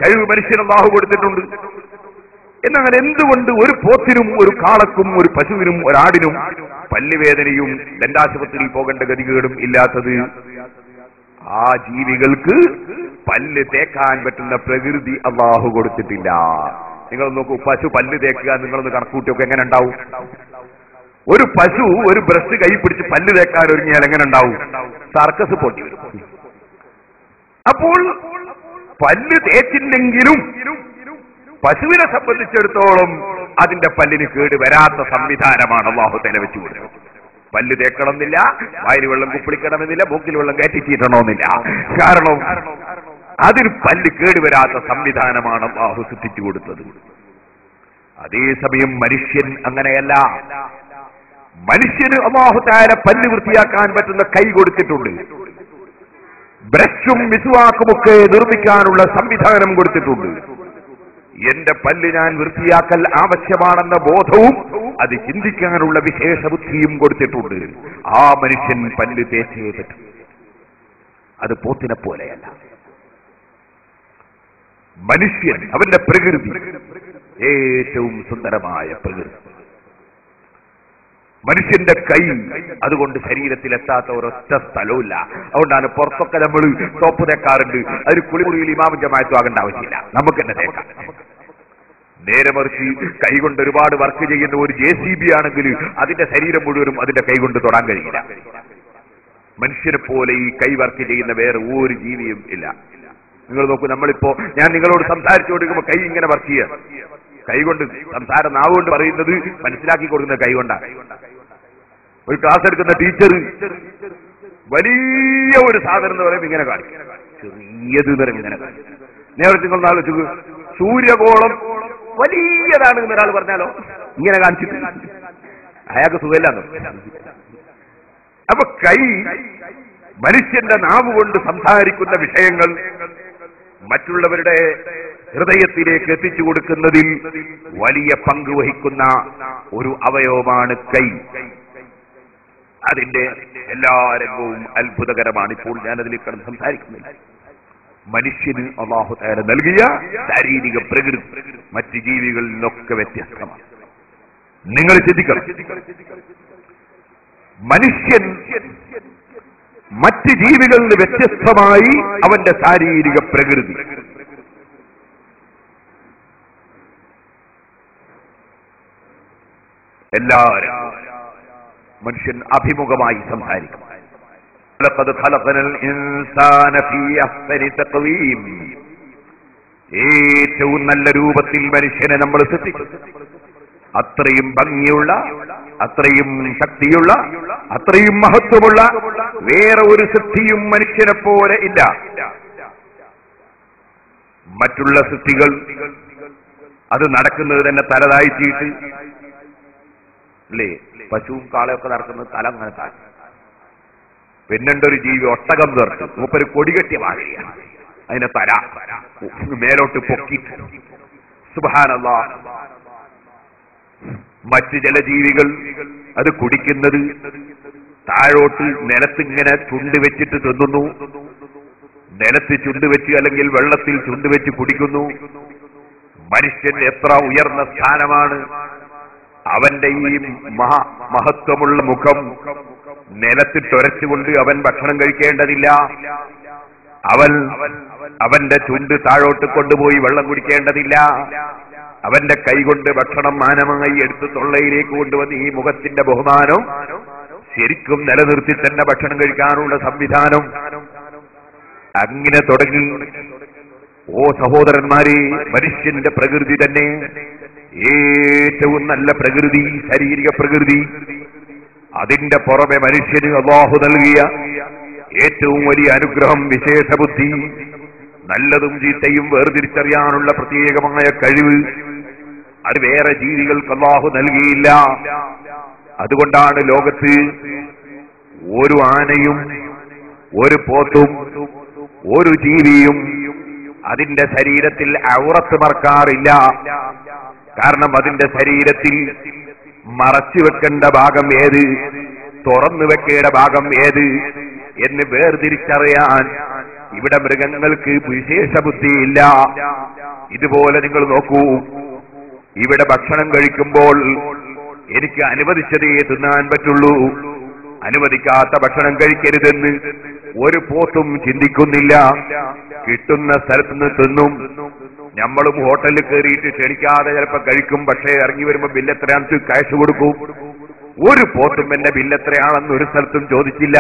കഴിവ് മനുഷ്യന് അള്ളാഹു കൊടുത്തിട്ടുണ്ട്. എന്നാൽ എന്തുകൊണ്ട് ഒരു പോത്തിനും ഒരു കാളക്കും ഒരു പശുവിനും ഒരാടിനും പല്ലുവേദനയും ദന്താശുപത്രിയിൽ പോകേണ്ട ഗതികേടും ഇല്ലാത്തത്? ആ ജീവികൾക്ക് പല്ല് തേക്കാൻ പറ്റുന്ന പ്രകൃതി അള്ളാഹു കൊടുത്തിട്ടില്ല. നിങ്ങൾ നോക്കൂ, പശു പല്ല് തേക്കുക നിങ്ങളൊന്ന് കണക്കൂട്ടിയൊക്കെ എങ്ങനെ ഉണ്ടാവും? ഒരു പശു ഒരു ബ്രഷ് കൈ പിടിച്ച് പല്ല് തേക്കാൻ ഒരുങ്ങിയാൽ എങ്ങനെ ഉണ്ടാവും? സർക്കസ് പൊട്ടി വരും. അപ്പോൾ പല്ല് തേച്ചില്ലെങ്കിലും പശുവിനെ സംബന്ധിച്ചിടത്തോളം അതിന്റെ പല്ലിന് കേട് വരാത്ത സംവിധാനമാണ് അല്ലാഹു തആല വെച്ചു കൊടുത്തത്. പല്ല് തേക്കണമെന്നില്ല, വായിൽ വെള്ളം കുപ്പിളിക്കണമെന്നില്ല, മൂക്കിൽ വെള്ളം കയറ്റിച്ചീട്ടണമെന്നില്ല. കാരണം അതിന് പല്ല് കേടുവരാത്ത സംവിധാനമാണ് അല്ലാഹു സൃഷ്ടിച്ചു കൊടുത്തത്. അതേസമയം മനുഷ്യൻ അങ്ങനെയല്ല. മനുഷ്യന് അല്ലാഹു തആല പല്ല് വൃത്തിയാക്കാൻ പറ്റുന്ന കൈ കൊടുത്തിട്ടുണ്ട്. ബ്രഷും മിസ്വാക്കുമൊക്കെ നിർമ്മിക്കാനുള്ള സംവിധാനം കൊടുത്തിട്ടുണ്ട്. എന്റെ പല്ല് ഞാൻ വൃത്തിയാക്കൽ ആവശ്യമാണെന്ന ബോധവും അത് ചിന്തിക്കാനുള്ള വിശേഷ ബുദ്ധിയും കൊടുത്തിട്ടുണ്ട്. ആ മനുഷ്യൻ പല്ല് തേച്ചേ പറ്റും. അത് പോത്തിനെ പോലെയല്ല. മനുഷ്യൻ അവന്റെ പ്രകൃതി ഏറ്റവും സുന്ദരമായ പ്രകൃതി. മനുഷ്യന്റെ കൈ അതുകൊണ്ട് ശരീരത്തിലെത്താത്ത ഒരൊറ്റ സ്ഥലവുമില്ല. അതുകൊണ്ടാണ് പുറത്തൊക്കെ നമ്മൾ സോപ്പ് തേക്കാറുണ്ട്. അതിന് കുളിമുറിയിൽ ഇമാമും ജമാഅത്തും ആകേണ്ട ആവശ്യമില്ല, നമുക്ക് തന്നെ തേക്കാം. നേരെ മറിച്ച് കൈകൊണ്ട് ഒരുപാട് വർക്ക് ചെയ്യുന്ന ഒരു JCB ആണെങ്കിൽ അതിന്റെ ശരീരം മുഴുവനും അതിന്റെ കൈകൊണ്ട് തൊടാൻ കഴിയില്ല. മനുഷ്യനെ പോലെ ഈ കൈ വർക്ക് ചെയ്യുന്ന വേറെ ഒരു ജീവിയും ഇല്ല. നിങ്ങൾ നോക്കൂ, നമ്മളിപ്പോ ഞാൻ നിങ്ങളോട് സംസാരിച്ചുകൊണ്ടിരിക്കുമ്പോൾ കൈ ഇങ്ങനെ വർക്ക് ചെയ്യുക. കൈകൊണ്ട് സംസാരം നാവുകൊണ്ട് പറയുന്നത് മനസ്സിലാക്കി കൊടുക്കുന്ന കൈകൊണ്ടാണ്. ഒരു ക്ലാസ് എടുക്കുന്ന ടീച്ചർ വലിയ ഒരു സാധനം എന്ന് പറയുമ്പോൾ ഇങ്ങനെ കാണിക്കും, ചെറിയത് നിറം ഇങ്ങനെ കാണിക്കും. നേരത്തെ നിങ്ങൾ ആലോചിച്ചു, സൂര്യഗോളം വലിയതാണ് എന്നൊരാൾ പറഞ്ഞാലോ ഇങ്ങനെ കാണിച്ചിട്ട് അയാൾക്ക് സുഖമില്ലാന്ന്. അപ്പൊ കൈ മനുഷ്യന്റെ നാവ് കൊണ്ട് സംസാരിക്കുന്ന വിഷയങ്ങൾ മറ്റുള്ളവരുടെ ഹൃദയത്തിലേക്ക് എത്തിച്ചു കൊടുക്കുന്നതിൽ വലിയ പങ്ക് വഹിക്കുന്ന ഒരു അവയവമാണ് കൈ. അതിന്റെ എല്ലാ രംഗവും അത്ഭുതകരമാണ്. ഇപ്പോൾ ഞാനതിലേക്ക് കടന്ന് സംസാരിക്കുന്നില്ല. മനുഷ്യന് അല്ലാഹു തആല നൽകിയ ശാരീരിക പ്രകൃതി മറ്റ് ജീവികളിൽ നിന്നൊക്കെ വ്യത്യസ്തമാണ്. നിങ്ങൾ ചിന്തിക്കണം, മനുഷ്യൻ മറ്റ് ജീവികളിൽ നിന്ന് വ്യത്യസ്തമായി അവന്റെ ശാരീരിക പ്രകൃതി. എല്ലാവരും മനുഷ്യൻ അഭിമുഖമായി സംസാരിക്കും. ഏറ്റവും നല്ല രൂപത്തിൽ മനുഷ്യനെ നമ്മൾ സൃഷ്ടിച്ചു. അത്രയും ഭംഗിയുള്ള, അത്രയും ശക്തിയുള്ള, അത്രയും മഹത്വമുള്ള വേറെ ഒരു സൃഷ്ടിയും മനുഷ്യനെ പോലെ ഇല്ല. മറ്റുള്ള സൃഷ്ടികൾ അത് നടക്കുന്നത് തന്നെ തലതാഴ്ത്തിയിട്ട് അല്ലേ? പശുവും കാളയൊക്കെ നടക്കുന്നത് തല അങ്ങനെ താഴ്ത്തി. പിന്നെണ്ടൊരു ജീവി ഒട്ടകം തീർത്ത് മൂപ്പര് കൊടികെട്ടിയ മാതിരിയാണ്, അതിനെ തല മേലോട്ട് പൊക്കിട്ട്. സുബ്ഹാനല്ലാഹ്. മറ്റ് ചില ജീവികൾ അത് കുടിക്കുന്നത് താഴോട്ട് നിലത്തിങ്ങനെ ചുണ്ട് വെച്ചിട്ട് തിന്നുന്നു, നിലത്ത് ചുണ്ട് വെച്ച് അല്ലെങ്കിൽ വെള്ളത്തിൽ ചുണ്ട് വെച്ച് കുടിക്കുന്നു. മനുഷ്യൻ എത്ര ഉയർന്ന സ്ഥാനമാണ്! അവന്റെ ഈ മഹത്വമുള്ള മുഖം നിലത്തിട്ടൊരച്ചുകൊണ്ട് അവൻ ഭക്ഷണം കഴിക്കേണ്ടതില്ല. അവന്റെ ചുണ്ട് താഴോട്ട് കൊണ്ടുപോയി വെള്ളം കുടിക്കേണ്ടതില്ല. അവന്റെ കൈകൊണ്ട് ഭക്ഷണം മാനമായി എടുത്ത് തൊള്ളയിലേക്ക് കൊണ്ടുവന്ന് ഈ മുഖത്തിന്റെ ബഹുമാനം ശരിക്കും നിലനിർത്തി തന്നെ ഭക്ഷണം കഴിക്കാനുള്ള സംവിധാനം അങ്ങനെ തുടങ്ങി. ഓ സഹോദരന്മാരെ, മനുഷ്യന്റെ പ്രകൃതി തന്നെ ഏറ്റവും നല്ല പ്രകൃതി, ശാരീരിക പ്രകൃതി. അതിന്റെ പുറമെ മനുഷ്യന് അല്ലാഹു നൽകിയ ഏറ്റവും വലിയ അനുഗ്രഹം വിശേഷ ബുദ്ധി, നല്ലതും ചീത്തയും വേർതിരിച്ചറിയാനുള്ള പ്രത്യേകമായ കഴിവ്. അത് വേറെ ജീവികൾക്ക് അല്ലാഹു നൽകിയില്ല. അതുകൊണ്ടാണ് ലോകത്ത് ഒരു ആനയും ഒരു പോത്തും ഒരു ജീവിയും അതിന്റെ ശരീരത്തിൽ ഔറത്ത് മറക്കാറില്ല. കാരണം അതിന്റെ ശരീരത്തിൽ മറച്ചു വെക്കേണ്ട ഭാഗം ഏത്, തുറന്നു വെക്കേണ്ട ഭാഗം ഏത് എന്ന് വേർതിരിച്ചറിയാൻ ഇവിടെ മൃഗങ്ങൾക്ക് വിശേഷ ബുദ്ധിയില്ല. ഇതുപോലെ നിങ്ങൾ നോക്കൂ, ഇവിടെ ഭക്ഷണം കഴിക്കുമ്പോൾ എനിക്ക് അനുവദിച്ചതേ തിന്നാൻ പറ്റുള്ളൂ, അനുവദിക്കാത്ത ഭക്ഷണം കഴിക്കരുതെന്ന് ഒരു പോത്തും ചിന്തിക്കുന്നില്ല. കിട്ടുന്ന സ്ഥലത്തുനിന്ന് തിന്നും. നമ്മളും ഹോട്ടലിൽ കയറിയിട്ട് ക്ഷണിക്കാതെ ചിലപ്പോ കഴിക്കും, പക്ഷേ ഇറങ്ങി വരുമ്പോ ബില്ലെത്രയാണെന്ന് കാശ് കൊടുക്കും. ഒരു പോത്തും എന്റെ ബില്ലെത്രയാണെന്ന് ഒരു സ്ഥലത്തും ചോദിച്ചില്ല.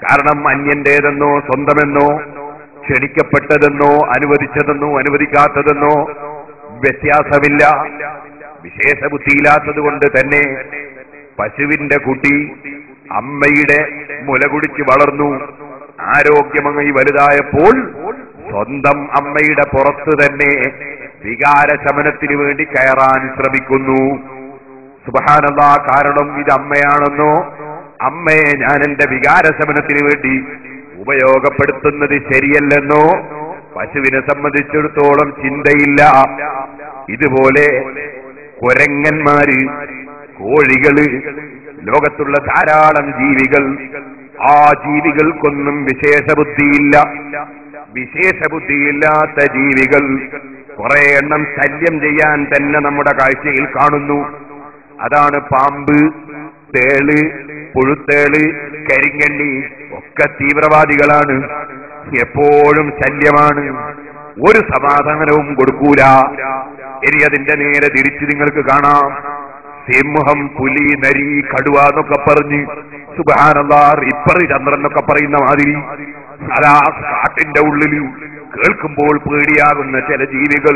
കാരണം അന്യന്റേതെന്നോ സ്വന്തമെന്നോ ക്ഷണിക്കപ്പെട്ടതെന്നോ അനുവദിച്ചതെന്നോ അനുവദിക്കാത്തതെന്നോ വ്യത്യാസമില്ല. വിശേഷ ബുദ്ധിയില്ലാത്തത് കൊണ്ട് തന്നെ പശുവിന്റെ കുട്ടി അമ്മയുടെ മുല കുടിച്ച് വളർന്നു, ആരോഗ്യമായി വലുതായപ്പോൾ സ്വന്തം അമ്മയുടെ പുറത്ത് തന്നെ വികാരശമനത്തിന് വേണ്ടി കയറാൻ ശ്രമിക്കുന്നു. സുബ്ഹാനല്ലാഹ്. കാരണം ഇത് അമ്മയാണെന്നോ അമ്മയെ ഞാൻ എന്റെ വികാരശമനത്തിന് വേണ്ടി ഉപയോഗപ്പെടുത്തുന്നത് ശരിയല്ലെന്നോ പശുവിനെ സംബന്ധിച്ചിടത്തോളം ചിന്തയില്ല. ഇതുപോലെ കുരങ്ങന്മാര്, കോഴികള്, ലോകത്തുള്ള ധാരാളം ജീവികൾ, ആ ജീവികൾക്കൊന്നും വിശേഷ ബുദ്ധിയില്ല. വിശേഷ ബുദ്ധിയില്ലാത്ത ജീവികൾ കുറെ എണ്ണം ശല്യം ചെയ്യാൻ തന്നെ നമ്മുടെ കാഴ്ചയിൽ കാണുന്നു. അതാണ് പാമ്പ്, തേള്, പുഴുത്തേള്, കരിങ്കണ്ണി ഒക്കെ തീവ്രവാദികളാണ്. എപ്പോഴും ശല്യമാണ്, ഒരു സമാധാനവും കൊടുക്കൂല. ഇനി അതിന്റെ നേരെ തിരിച്ച് നിങ്ങൾക്ക് കാണാം, സിംഹം, പുലി, നരി, കടുവ എന്നൊക്കെ പറഞ്ഞ് സുബ്ഹാനല്ലാഹ് റിപ്പർ ചന്ദ്രൻ എന്നൊക്കെ പറയുന്ന മാതിരി അതാ കാട്ടിന്റെ ഉള്ളിൽ കേൾക്കുമ്പോൾ പേടിയാകുന്ന ചില ജീവികൾ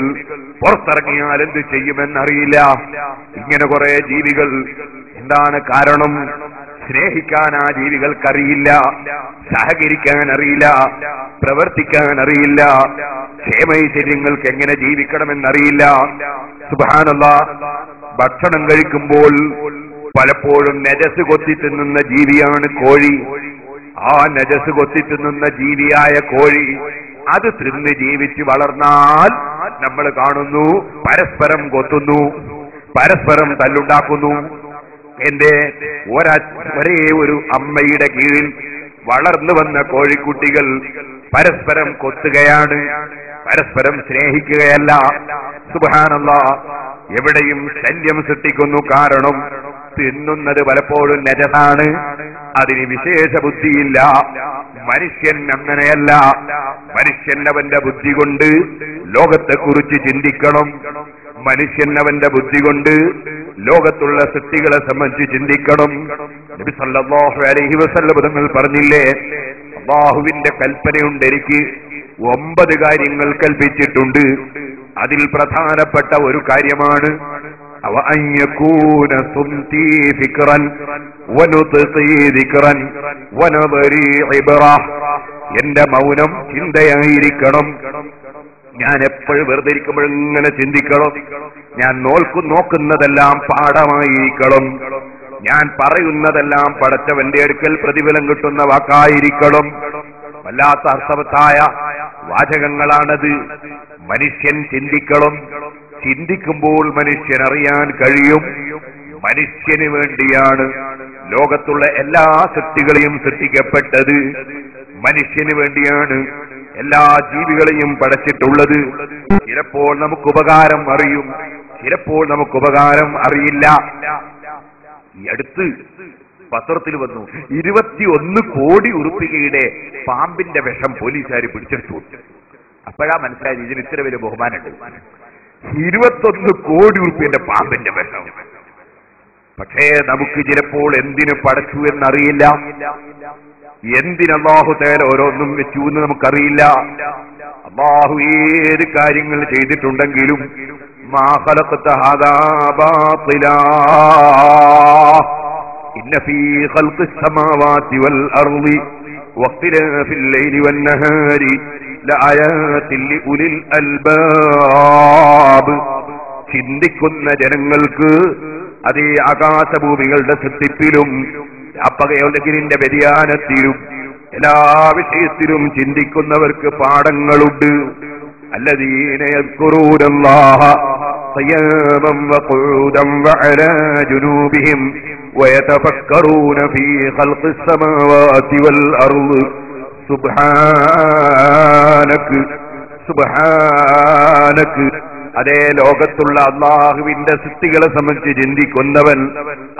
പുറത്തിറങ്ങിയാൽ എന്ത് ചെയ്യുമെന്നറിയില്ല. ഇങ്ങനെ കുറെ ജീവികൾ. എന്താണ് കാരണം? സ്നേഹിക്കാൻ ആ ജീവികൾക്കറിയില്ല, സഹകരിക്കാൻ അറിയില്ല, പ്രവർത്തിക്കാൻ അറിയില്ല, ക്ഷേമൈശ്വര്യങ്ങൾക്ക് എങ്ങനെ ജീവിക്കണമെന്നറിയില്ല. സുബ്ഹാനല്ലാഹ്. ഭക്ഷണം കഴിക്കുമ്പോൾ പലപ്പോഴും നജസ് കൊത്തി തിന്നുന്ന ജീവിയാണ് കോഴി. ആ നജസ് കൊത്തി തിന്നുന്ന ജീവിയായ കോഴി അത് തിന്ന് ജീവിച്ച് വളർന്നാൽ നമ്മൾ കാണുന്നു പരസ്പരം കൊത്തുന്നു, പരസ്പരം തല്ലുണ്ടാക്കുന്നു. എന്റെ ഒരേ ഒരു അമ്മയുടെ കീഴിൽ വളർന്നു വന്ന കോഴിക്കുട്ടികൾ പരസ്പരം കൊത്തുകയാണ്, പരസ്പരം സ്നേഹിക്കുകയല്ല. സുബ്ഹാനല്ലാഹ്. എവിടെയും ശല്യം സൃഷ്ടിക്കുന്നു. കാരണം തിന്നുന്നത് പലപ്പോഴും നജസാണ്, അതിന് വിശേഷ ബുദ്ധിയില്ല. മനുഷ്യൻ അങ്ങനെയല്ല. മനുഷ്യൻ അവന്റെ ബുദ്ധി കൊണ്ട് ലോകത്തെക്കുറിച്ച് ചിന്തിക്കണം. മനുഷ്യൻ അവന്റെ ബുദ്ധി കൊണ്ട് ലോകത്തുള്ള സൃഷ്ടികളെ സംബന്ധിച്ച് ചിന്തിക്കണം. നബി സല്ലല്ലാഹു അലൈഹി വസല്ലം തങ്ങൾ പറഞ്ഞില്ലേ, അല്ലാഹുവിന്റെ കൽപ്പനയുണ്ട്, എനിക്ക് 9 കാര്യങ്ങൾ കൽപ്പിച്ചിട്ടുണ്ട്. അതിൽ പ്രധാനപ്പെട്ട ഒരു കാര്യമാണ് എന്റെ മൗനം ചിന്തയായിരിക്കണം, ഞാൻ എപ്പോഴും വെറുതെ ഇരിക്കുമ്പോഴും ഇങ്ങനെ ചിന്തിക്കണം. ഞാൻ നോക്കുന്നതെല്ലാം പാഠമായിരിക്കണം. ഞാൻ പറയുന്നതെല്ലാം പടച്ചവന്റെ അടുക്കൽ പ്രതിഫലം കിട്ടുന്ന വാക്കായിരിക്കണം. വല്ലാത്ത അർത്ഥവത്തായ വാചകങ്ങളാണത്. മനുഷ്യൻ ചിന്തിക്കണം. ചിന്തിക്കുമ്പോൾ മനുഷ്യൻ അറിയാൻ കഴിയും മനുഷ്യന് വേണ്ടിയാണ് ലോകത്തുള്ള എല്ലാ സൃഷ്ടികളെയും സൃഷ്ടിക്കപ്പെട്ടത്. മനുഷ്യന് വേണ്ടിയാണ് എല്ലാ ജീവികളെയും പടച്ചിട്ടുള്ളത്. ചിലപ്പോൾ നമുക്ക് ഉപകാരം അറിയും, ചിലപ്പോൾ നമുക്ക് ഉപകാരം അറിയില്ല. ഈ അടുത്ത് പത്രത്തിൽ വന്നു 21 കോടി ഉറുപ്പികയുടെ പാമ്പിന്റെ വിഷം പോലീസുകാർ പിടിച്ചെടുത്തു. അപ്പോഴാ മനസ്സിലായത് ഇതിന് ഇത്ര വലിയ ബഹുമാനമുണ്ട്. 21 കോടി ഉറുപ്പിന്റെ പാമ്പിന്റെ വിഷം. പക്ഷേ നമുക്ക് ചിലപ്പോൾ എന്തിനു പടച്ചു എന്നറിയില്ല, എന്തിന് അല്ലാഹു തആല ഓരോന്നും വെച്ചു എന്ന് നമുക്കറിയില്ല. അല്ലാഹു ഏത് കാര്യങ്ങൾ ചെയ്തിട്ടുണ്ടെങ്കിലും മാ ഖലഖത ഹാദാ ബാതിലാ ഇന്ന ഫീ ഖൽഖിസ് സമാവാതി വൽ അർളി വഖ്തിലാഫിൽ ലൈലി വൻ നഹാരി ലആയാതിൻ ലിഉലിൽ അൽബാബ്. ചിന്തിക്കുന്ന ജനങ്ങൾക്ക് അതേ ആകാശഭൂമികളുടെ സൃഷ്ടിപ്പിലും അപ്പകയോലകിരിന്റെ വ്യതിയാനത്തിലും എല്ലാ വിഷയത്തിലും ചിന്തിക്കുന്നവർക്ക് പാഠങ്ങളുണ്ട്. الذين يذكرون الله قياما وقعودا وعلى جنوبهم ويتفكرون في خلق السماوات والأرض سبحانك അതേ ലോകത്തുള്ള അള്ളാഹുവിന്റെ സൃഷ്ടികളെ സംബന്ധിച്ച് ചിന്തിക്കുന്നവൻ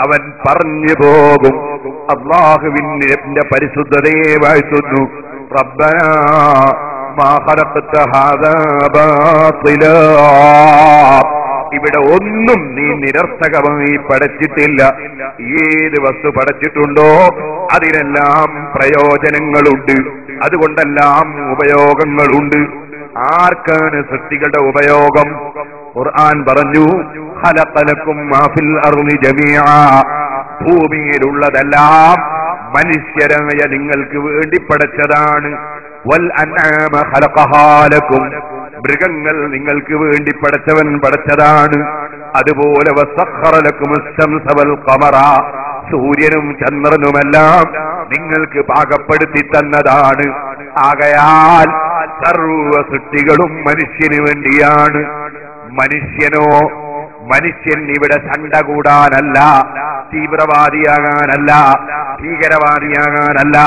അവൻ പറഞ്ഞു പോകും, അള്ളാഹുവിന്റെ പരിശുദ്ധതയെ വാഴ്ത്തുന്നു. റബ്ബനാ മാ ഖലഖത ഹാദാ ബാതിലാ. ഇവിടെ ഒന്നും നീ നിരർത്ഥകമായി പടച്ചിട്ടില്ല. ഏത് വസ്തു പടച്ചിട്ടുണ്ടോ അതിനെല്ലാം പ്രയോജനങ്ങളുണ്ട്, അതുകൊണ്ടെല്ലാം ഉപയോഗങ്ങളുണ്ട്. ആർക്കാണ് സൃഷ്ടികളുടെ ഉപയോഗം? ഖുർആൻ പറഞ്ഞു, ഖലഖലകും മാ ഫിൽ അർളി ജമീഅ. ഭൂമിയിലുള്ളതെല്ലാം മനുഷ്യരായ നിങ്ങൾക്ക് വേണ്ടി പടച്ചതാണ്. വൽ അൻആമ ഖലഖഹാ ലകും. മൃഗങ്ങൾ നിങ്ങൾക്ക് വേണ്ടി പടച്ചവൻ പടച്ചതാണ്. അതുപോലെ വസഖറ ലകുമുസ് ശംസ വൽ ഖമറ. സൂര്യനും ചന്ദ്രനുമെല്ലാം നിങ്ങൾക്ക് പാകപ്പെടുത്തി തന്നതാണ്. ആകയാൽ സർവ സൃഷ്ടികളും മനുഷ്യന് വേണ്ടിയാണ്. മനുഷ്യൻ ഇവിടെ സണ്ട കൂടാനല്ല, തീവ്രവാദിയാകാനല്ല, ഭീകരവാദിയാകാനല്ല,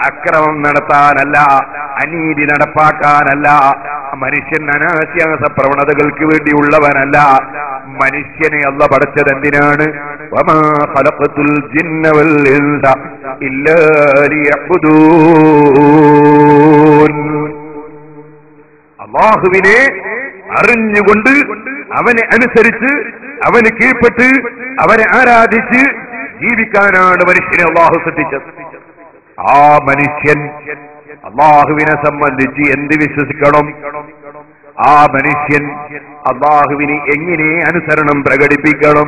അക്രമം നടത്താനല്ല, അനീതി നടപ്പാക്കാനല്ല. മനുഷ്യൻ അനാശ്വാസ പ്രവണതകൾക്ക് വേണ്ടിയുള്ളവനല്ല. മനുഷ്യനെ അല്ലാഹു പടച്ചത് എന്തിനാണ്? വമാ ഖലഖതുൽ ജിന്ന വൽ ഇൻസ ഇല്ലാ ലിയഅ്ബുദൂൻ. അല്ലാഹുവിനെ അറിഞ്ഞുകൊണ്ട് അവനെ അനുസരിച്ച് അവന് കീഴ്പ്പെട്ട് അവനെ ആരാധിച്ച് ജീവിക്കാനാണ് മനുഷ്യനെ അല്ലാഹു സൃഷ്ടിച്ചത്. ആ മനുഷ്യൻ അല്ലാഹുവിനെ സംബന്ധിച്ച് എന്ത് വിശ്വസിക്കണം? ആ മനുഷ്യൻ അല്ലാഹുവിന് എങ്ങനെ അനുസരണം പ്രകടിപ്പിക്കണം?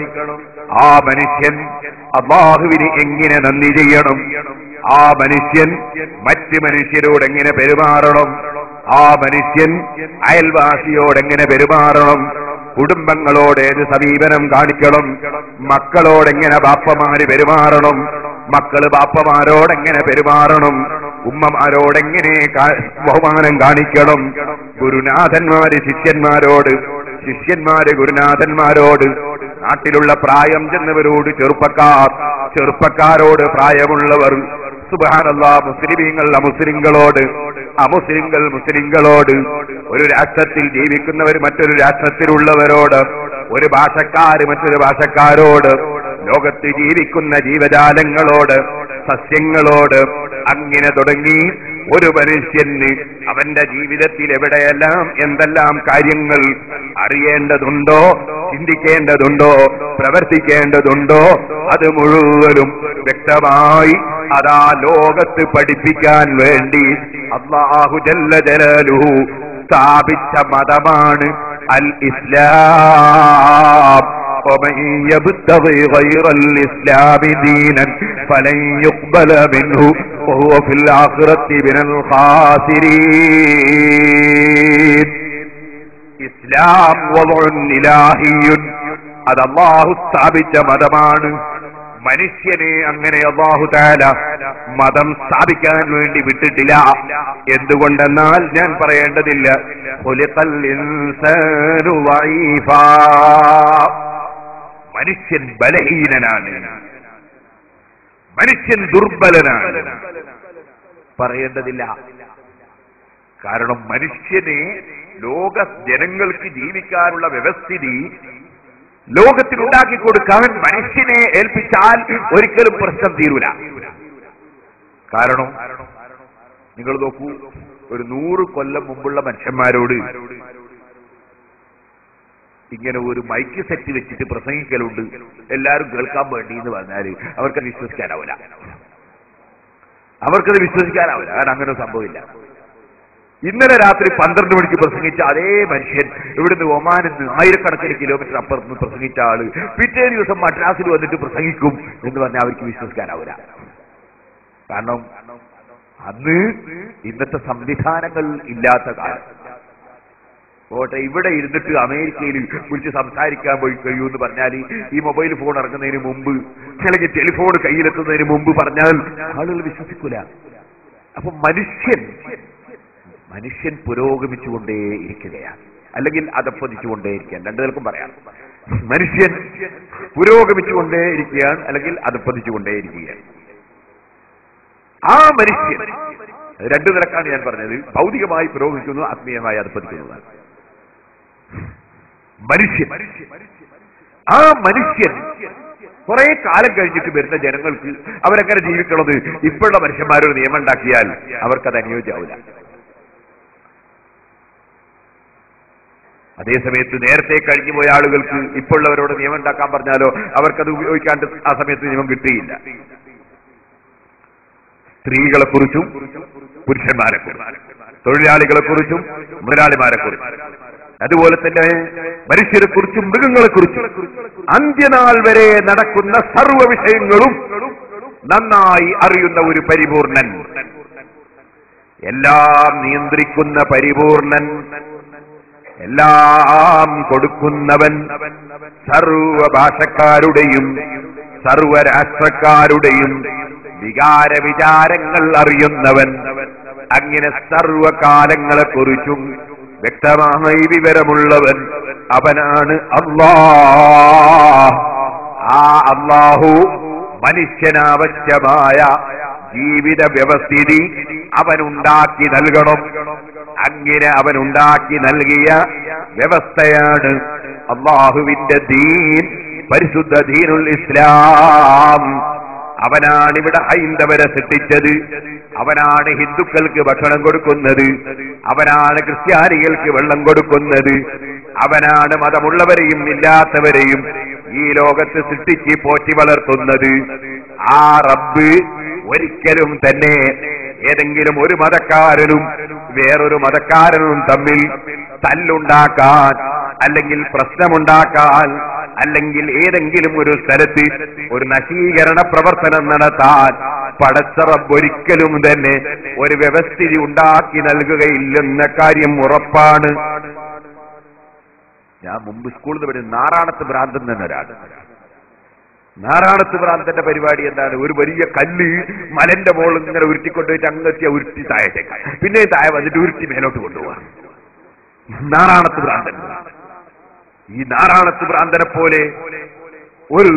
ആ മനുഷ്യൻ അല്ലാഹുവിന് എങ്ങനെ നന്ദി ചെയ്യണം? ആ മനുഷ്യൻ മറ്റ് മനുഷ്യരോട് എങ്ങനെ പെരുമാറണം? ആ മനുഷ്യൻ അയൽവാസിയോട് എങ്ങനെ പെരുമാറണം? കുടുംബങ്ങളോട് ഏത് സമീപനം കാണിക്കണം? മക്കളോടെങ്ങനെ ബാപ്പമാര് പെരുമാറണം? മക്കള് ബാപ്പമാരോടെങ്ങനെ പെരുമാറണം? ഉമ്മമാരോടെങ്ങനെ ബഹുമാനം കാണിക്കണം? ഗുരുനാഥന്മാര് ശിഷ്യന്മാരോട്, ശിഷ്യന്മാര് ഗുരുനാഥന്മാരോട്, നാട്ടിലുള്ള പ്രായം ചെന്നവരോട് ചെറുപ്പക്കാരോട് പ്രായമുള്ളവർ, സുബ്ഹാനല്ലാഹ്, മുസ്ലിമീങ്ങൾ അമുസ്ലിങ്ങളോട്, അമുസ്ലിങ്ങൾ മുസ്ലിങ്ങളോട്, ഒരു രാഷ്ട്രത്തിൽ ജീവിക്കുന്നവർ മറ്റൊരു രാഷ്ട്രത്തിലുള്ളവരോട്, ഒരു ഭാഷക്കാര് മറ്റൊരു ഭാഷക്കാരോട്, ലോകത്ത് ജീവിക്കുന്ന ജീവജാലങ്ങളോട്, സസ്യങ്ങളോട്, അങ്ങനെ തുടങ്ങി ഒരു മനുഷ്യന് അവന്റെ ജീവിതത്തിൽ എവിടെയെല്ലാം എന്തെല്ലാം കാര്യങ്ങൾ അറിയേണ്ടതുണ്ടോ, ചിന്തിക്കേണ്ടതുണ്ടോ, പ്രവർത്തിക്കേണ്ടതുണ്ടോ, അത് മുഴുവനും വ്യക്തമായി അതാ ലോകത്ത് പഠിപ്പിക്കാൻ വേണ്ടി അല്ലാഹു ജല്ല ജലാലുഹു സ്ഥാപിച്ച മതമാണ് അൽ ഇസ്ലാം. ومن يبتغي غير الإسلام دينا فلن يقبل منه وهو في الآخرة من الخاسرين. ഇസ്ലാം വദഉൻ ഇലാഹിയുൻ, അത് അല്ലാഹു സ്ഥാപിച്ച മതമാണ്. മനുഷ്യനെ അങ്ങനെ അല്ലാഹു തആല മതം സ്ഥാപിക്കാൻ വേണ്ടി വിട്ടിട്ടില്ല. എന്തുകൊണ്ടെന്നാൽ ഞാൻ പറയേണ്ടതില്ല, ഖുലിഖൽ ഇൻസാനു ദഈഫാ, മനുഷ്യൻ ബലഹീനനാണ്, മനുഷ്യൻ ദുർബലനാണ്, പറയേണ്ടതില്ല. കാരണം മനുഷ്യനെ ലോക ജനങ്ങൾക്ക് ജീവിക്കാനുള്ള വ്യവസ്ഥിതി ലോകത്തിലുണ്ടാക്കി കൊടുക്കാൻ മനുഷ്യനെ ഏൽപ്പിച്ചാൽ ഒരിക്കലും പ്രശ്നം തീരൂല. കാരണം നിങ്ങൾ നോക്കൂ, ഒരു 100 കൊല്ലം മുമ്പുള്ള മനുഷ്യന്മാരോട് ഇങ്ങനെ ഒരു മൈക്ക് സെറ്റ് വെച്ചിട്ട് പ്രസംഗിക്കലുണ്ട്, എല്ലാവരും കേൾക്കാൻ വേണ്ടി എന്ന് പറഞ്ഞാൽ അവർക്കത് വിശ്വസിക്കാനാവില്ല. കാരണം അങ്ങനെ സംഭവമില്ല. ഇന്നലെ രാത്രി 12 മണിക്ക് പ്രസംഗിച്ച അതേ മനുഷ്യൻ ഇവിടുന്ന് ഒമാനിൽ നിന്ന് 1000കണക്കിന് കിലോമീറ്റർ അപ്പുറത്ത് പ്രസംഗിച്ച ആള് പിറ്റേ ദിവസം മദ്രാസിൽ വന്നിട്ട് പ്രസംഗിക്കും എന്ന് പറഞ്ഞാൽ അവർക്ക് വിശ്വസിക്കാനാവില്ല. കാരണം അന്ന് ഇന്നത്തെ സംവിധാനങ്ങൾ ഇല്ലാത്ത കാലം. പോട്ടെ, ഇവിടെ ഇരുന്നിട്ട് അമേരിക്കയിൽ വിളിച്ച് സംസാരിക്കാൻ പോയി കഴിയൂന്ന് പറഞ്ഞാൽ ഈ മൊബൈൽ ഫോൺ ഇറങ്ങുന്നതിന് മുമ്പ്, അല്ലെങ്കിൽ ടെലിഫോൺ കയ്യിലെത്തുന്നതിന് മുമ്പ് പറഞ്ഞാൽ ആളുകൾ വിശ്വസിക്കൂല. അപ്പൊ മനുഷ്യൻ പുരോഗമിച്ചുകൊണ്ടേയിരിക്കുകയാണ്, അല്ലെങ്കിൽ അധപ്പതിച്ചുകൊണ്ടേയിരിക്കുകയാണ്. രണ്ടു നിലക്കും പറയാം. മനുഷ്യൻ പുരോഗമിച്ചുകൊണ്ടേയിരിക്കുകയാണ്, അല്ലെങ്കിൽ അധപ്പതിച്ചുകൊണ്ടേയിരിക്കുകയാണ്. ആ മനുഷ്യൻ രണ്ടു നിലക്കാണ് ഞാൻ പറഞ്ഞത്. ഭൗതികമായി പുരോഗമിക്കുന്നു, ആത്മീയമായി അധപ്പതിക്കുന്നതാണ് മനുഷ്യൻ. ആ മനുഷ്യൻ കുറെ കാലം കഴിഞ്ഞിട്ട് വരുന്ന ജനങ്ങൾക്ക് അവരെങ്ങനെ ജീവിക്കണത് ഇപ്പോഴുള്ള മനുഷ്യന്മാരൊരു നിയമം ഉണ്ടാക്കിയാൽ അവർക്കത് അനുയോജ്യമാവില്ല. അതേസമയത്ത് നേരത്തെ കഴിഞ്ഞു പോയ ആളുകൾക്ക് ഇപ്പോഴുള്ളവരോട് നിയമം ഉണ്ടാക്കാൻ പറഞ്ഞാലോ അവർക്കത് ഉപയോഗിക്കാണ്ട് ആ സമയത്ത് നിയമം കിട്ടുകയില്ല. സ്ത്രീകളെ കുറിച്ചും പുരുഷന്മാരെ കുറിച്ചും, തൊഴിലാളികളെ കുറിച്ചും മുതലാളിമാരെ കുറിച്ചും, അതുപോലെ തന്നെ മനുഷ്യരെ കുറിച്ചും മൃഗങ്ങളെ കുറിച്ചും അന്ത്യനാൾ വരെ നടക്കുന്ന സർവ്വ വിഷയങ്ങളും നന്നായി അറിയുന്ന ഒരു പരിപൂർണൻ, എല്ലാം നിയന്ത്രിക്കുന്ന പരിപൂർണൻ, എല്ലാം കൊടുക്കുന്നവൻ, സർവ ഭാഷക്കാരുടെയും സർവ രാഷ്ട്രക്കാരുടെയും വികാര വിചാരങ്ങൾ അറിയുന്നവൻ, അങ്ങനെ സർവകാലങ്ങളെ കുറിച്ചും വ്യക്തമായി വിവരമുള്ളവൻ അവനാണ് അല്ലാഹ്. ആ അല്ലാഹു മനുഷ്യനാവശ്യമായ ജീവിത വ്യവസ്ഥിതി അവനുണ്ടാക്കി നൽകണം. അങ്ങനെ അവനുണ്ടാക്കി നൽകിയ വ്യവസ്ഥയാണ് അല്ലാഹുവിന്റെ ദീൻ, പരിശുദ്ധ ദീനുൽ ഇസ്ലാം. അവനാണ് ഇവിടെ ഹൈന്ദവരെ സൃഷ്ടിച്ചത്, അവനാണ് ഹിന്ദുക്കൾക്ക് ഭക്ഷണം കൊടുക്കുന്നത്, അവനാണ് ക്രിസ്ത്യാനികൾക്ക് വെള്ളം കൊടുക്കുന്നത്, അവനാണ് മതമുള്ളവരെയും ഇല്ലാത്തവരെയും ഈ ലോകത്ത് സൃഷ്ടിച്ച് പോറ്റി വളർത്തുന്നത്. ആ റബ്ബ് ഒരിക്കലും തന്നെ ഏതെങ്കിലും ഒരു മതക്കാരനും വേറൊരു മതക്കാരനും തമ്മിൽ തല്ലുണ്ടാക്കാൻ, അല്ലെങ്കിൽ പ്രശ്നമുണ്ടാക്കാൻ, അല്ലെങ്കിൽ ഏതെങ്കിലും ഒരു സ്ഥലത്ത് ഒരു നശീകരണ പ്രവർത്തനം നടത്താൻ പടച്ച റബ്ബ് ഒരിക്കലും തന്നെ ഒരു വ്യവസ്ഥിതി ഉണ്ടാക്കി നൽകുകയില്ലെന്ന കാര്യം ഉറപ്പാണ്. ഞാൻ മുമ്പ് സ്കൂളിൽ നിന്ന് പഠിച്ച നാറാണത്ത് ഭ്രാന്തൻ എന്നൊരാൾ. നാറാണത്ത് ഭ്രാന്തന്റെ പരിപാടി എന്താണ്? ഒരു വലിയ കല്ല് മലന്റെ മുകളിൽ ഇങ്ങനെ ഉരുട്ടിക്കൊണ്ടുപോയിട്ട് അങ്ങെത്തിയ ഉരുട്ടി താഴത്തേക്ക്, പിന്നെ താഴെ വന്നിട്ട് ഉരുട്ടി മേലോട്ട് കൊണ്ടുപോവാ. നാറാണത്ത് ഭ്രാന്തൻ. ഈ നാറാണത്ത് ഭ്രാന്തനെ പോലെ ഒരു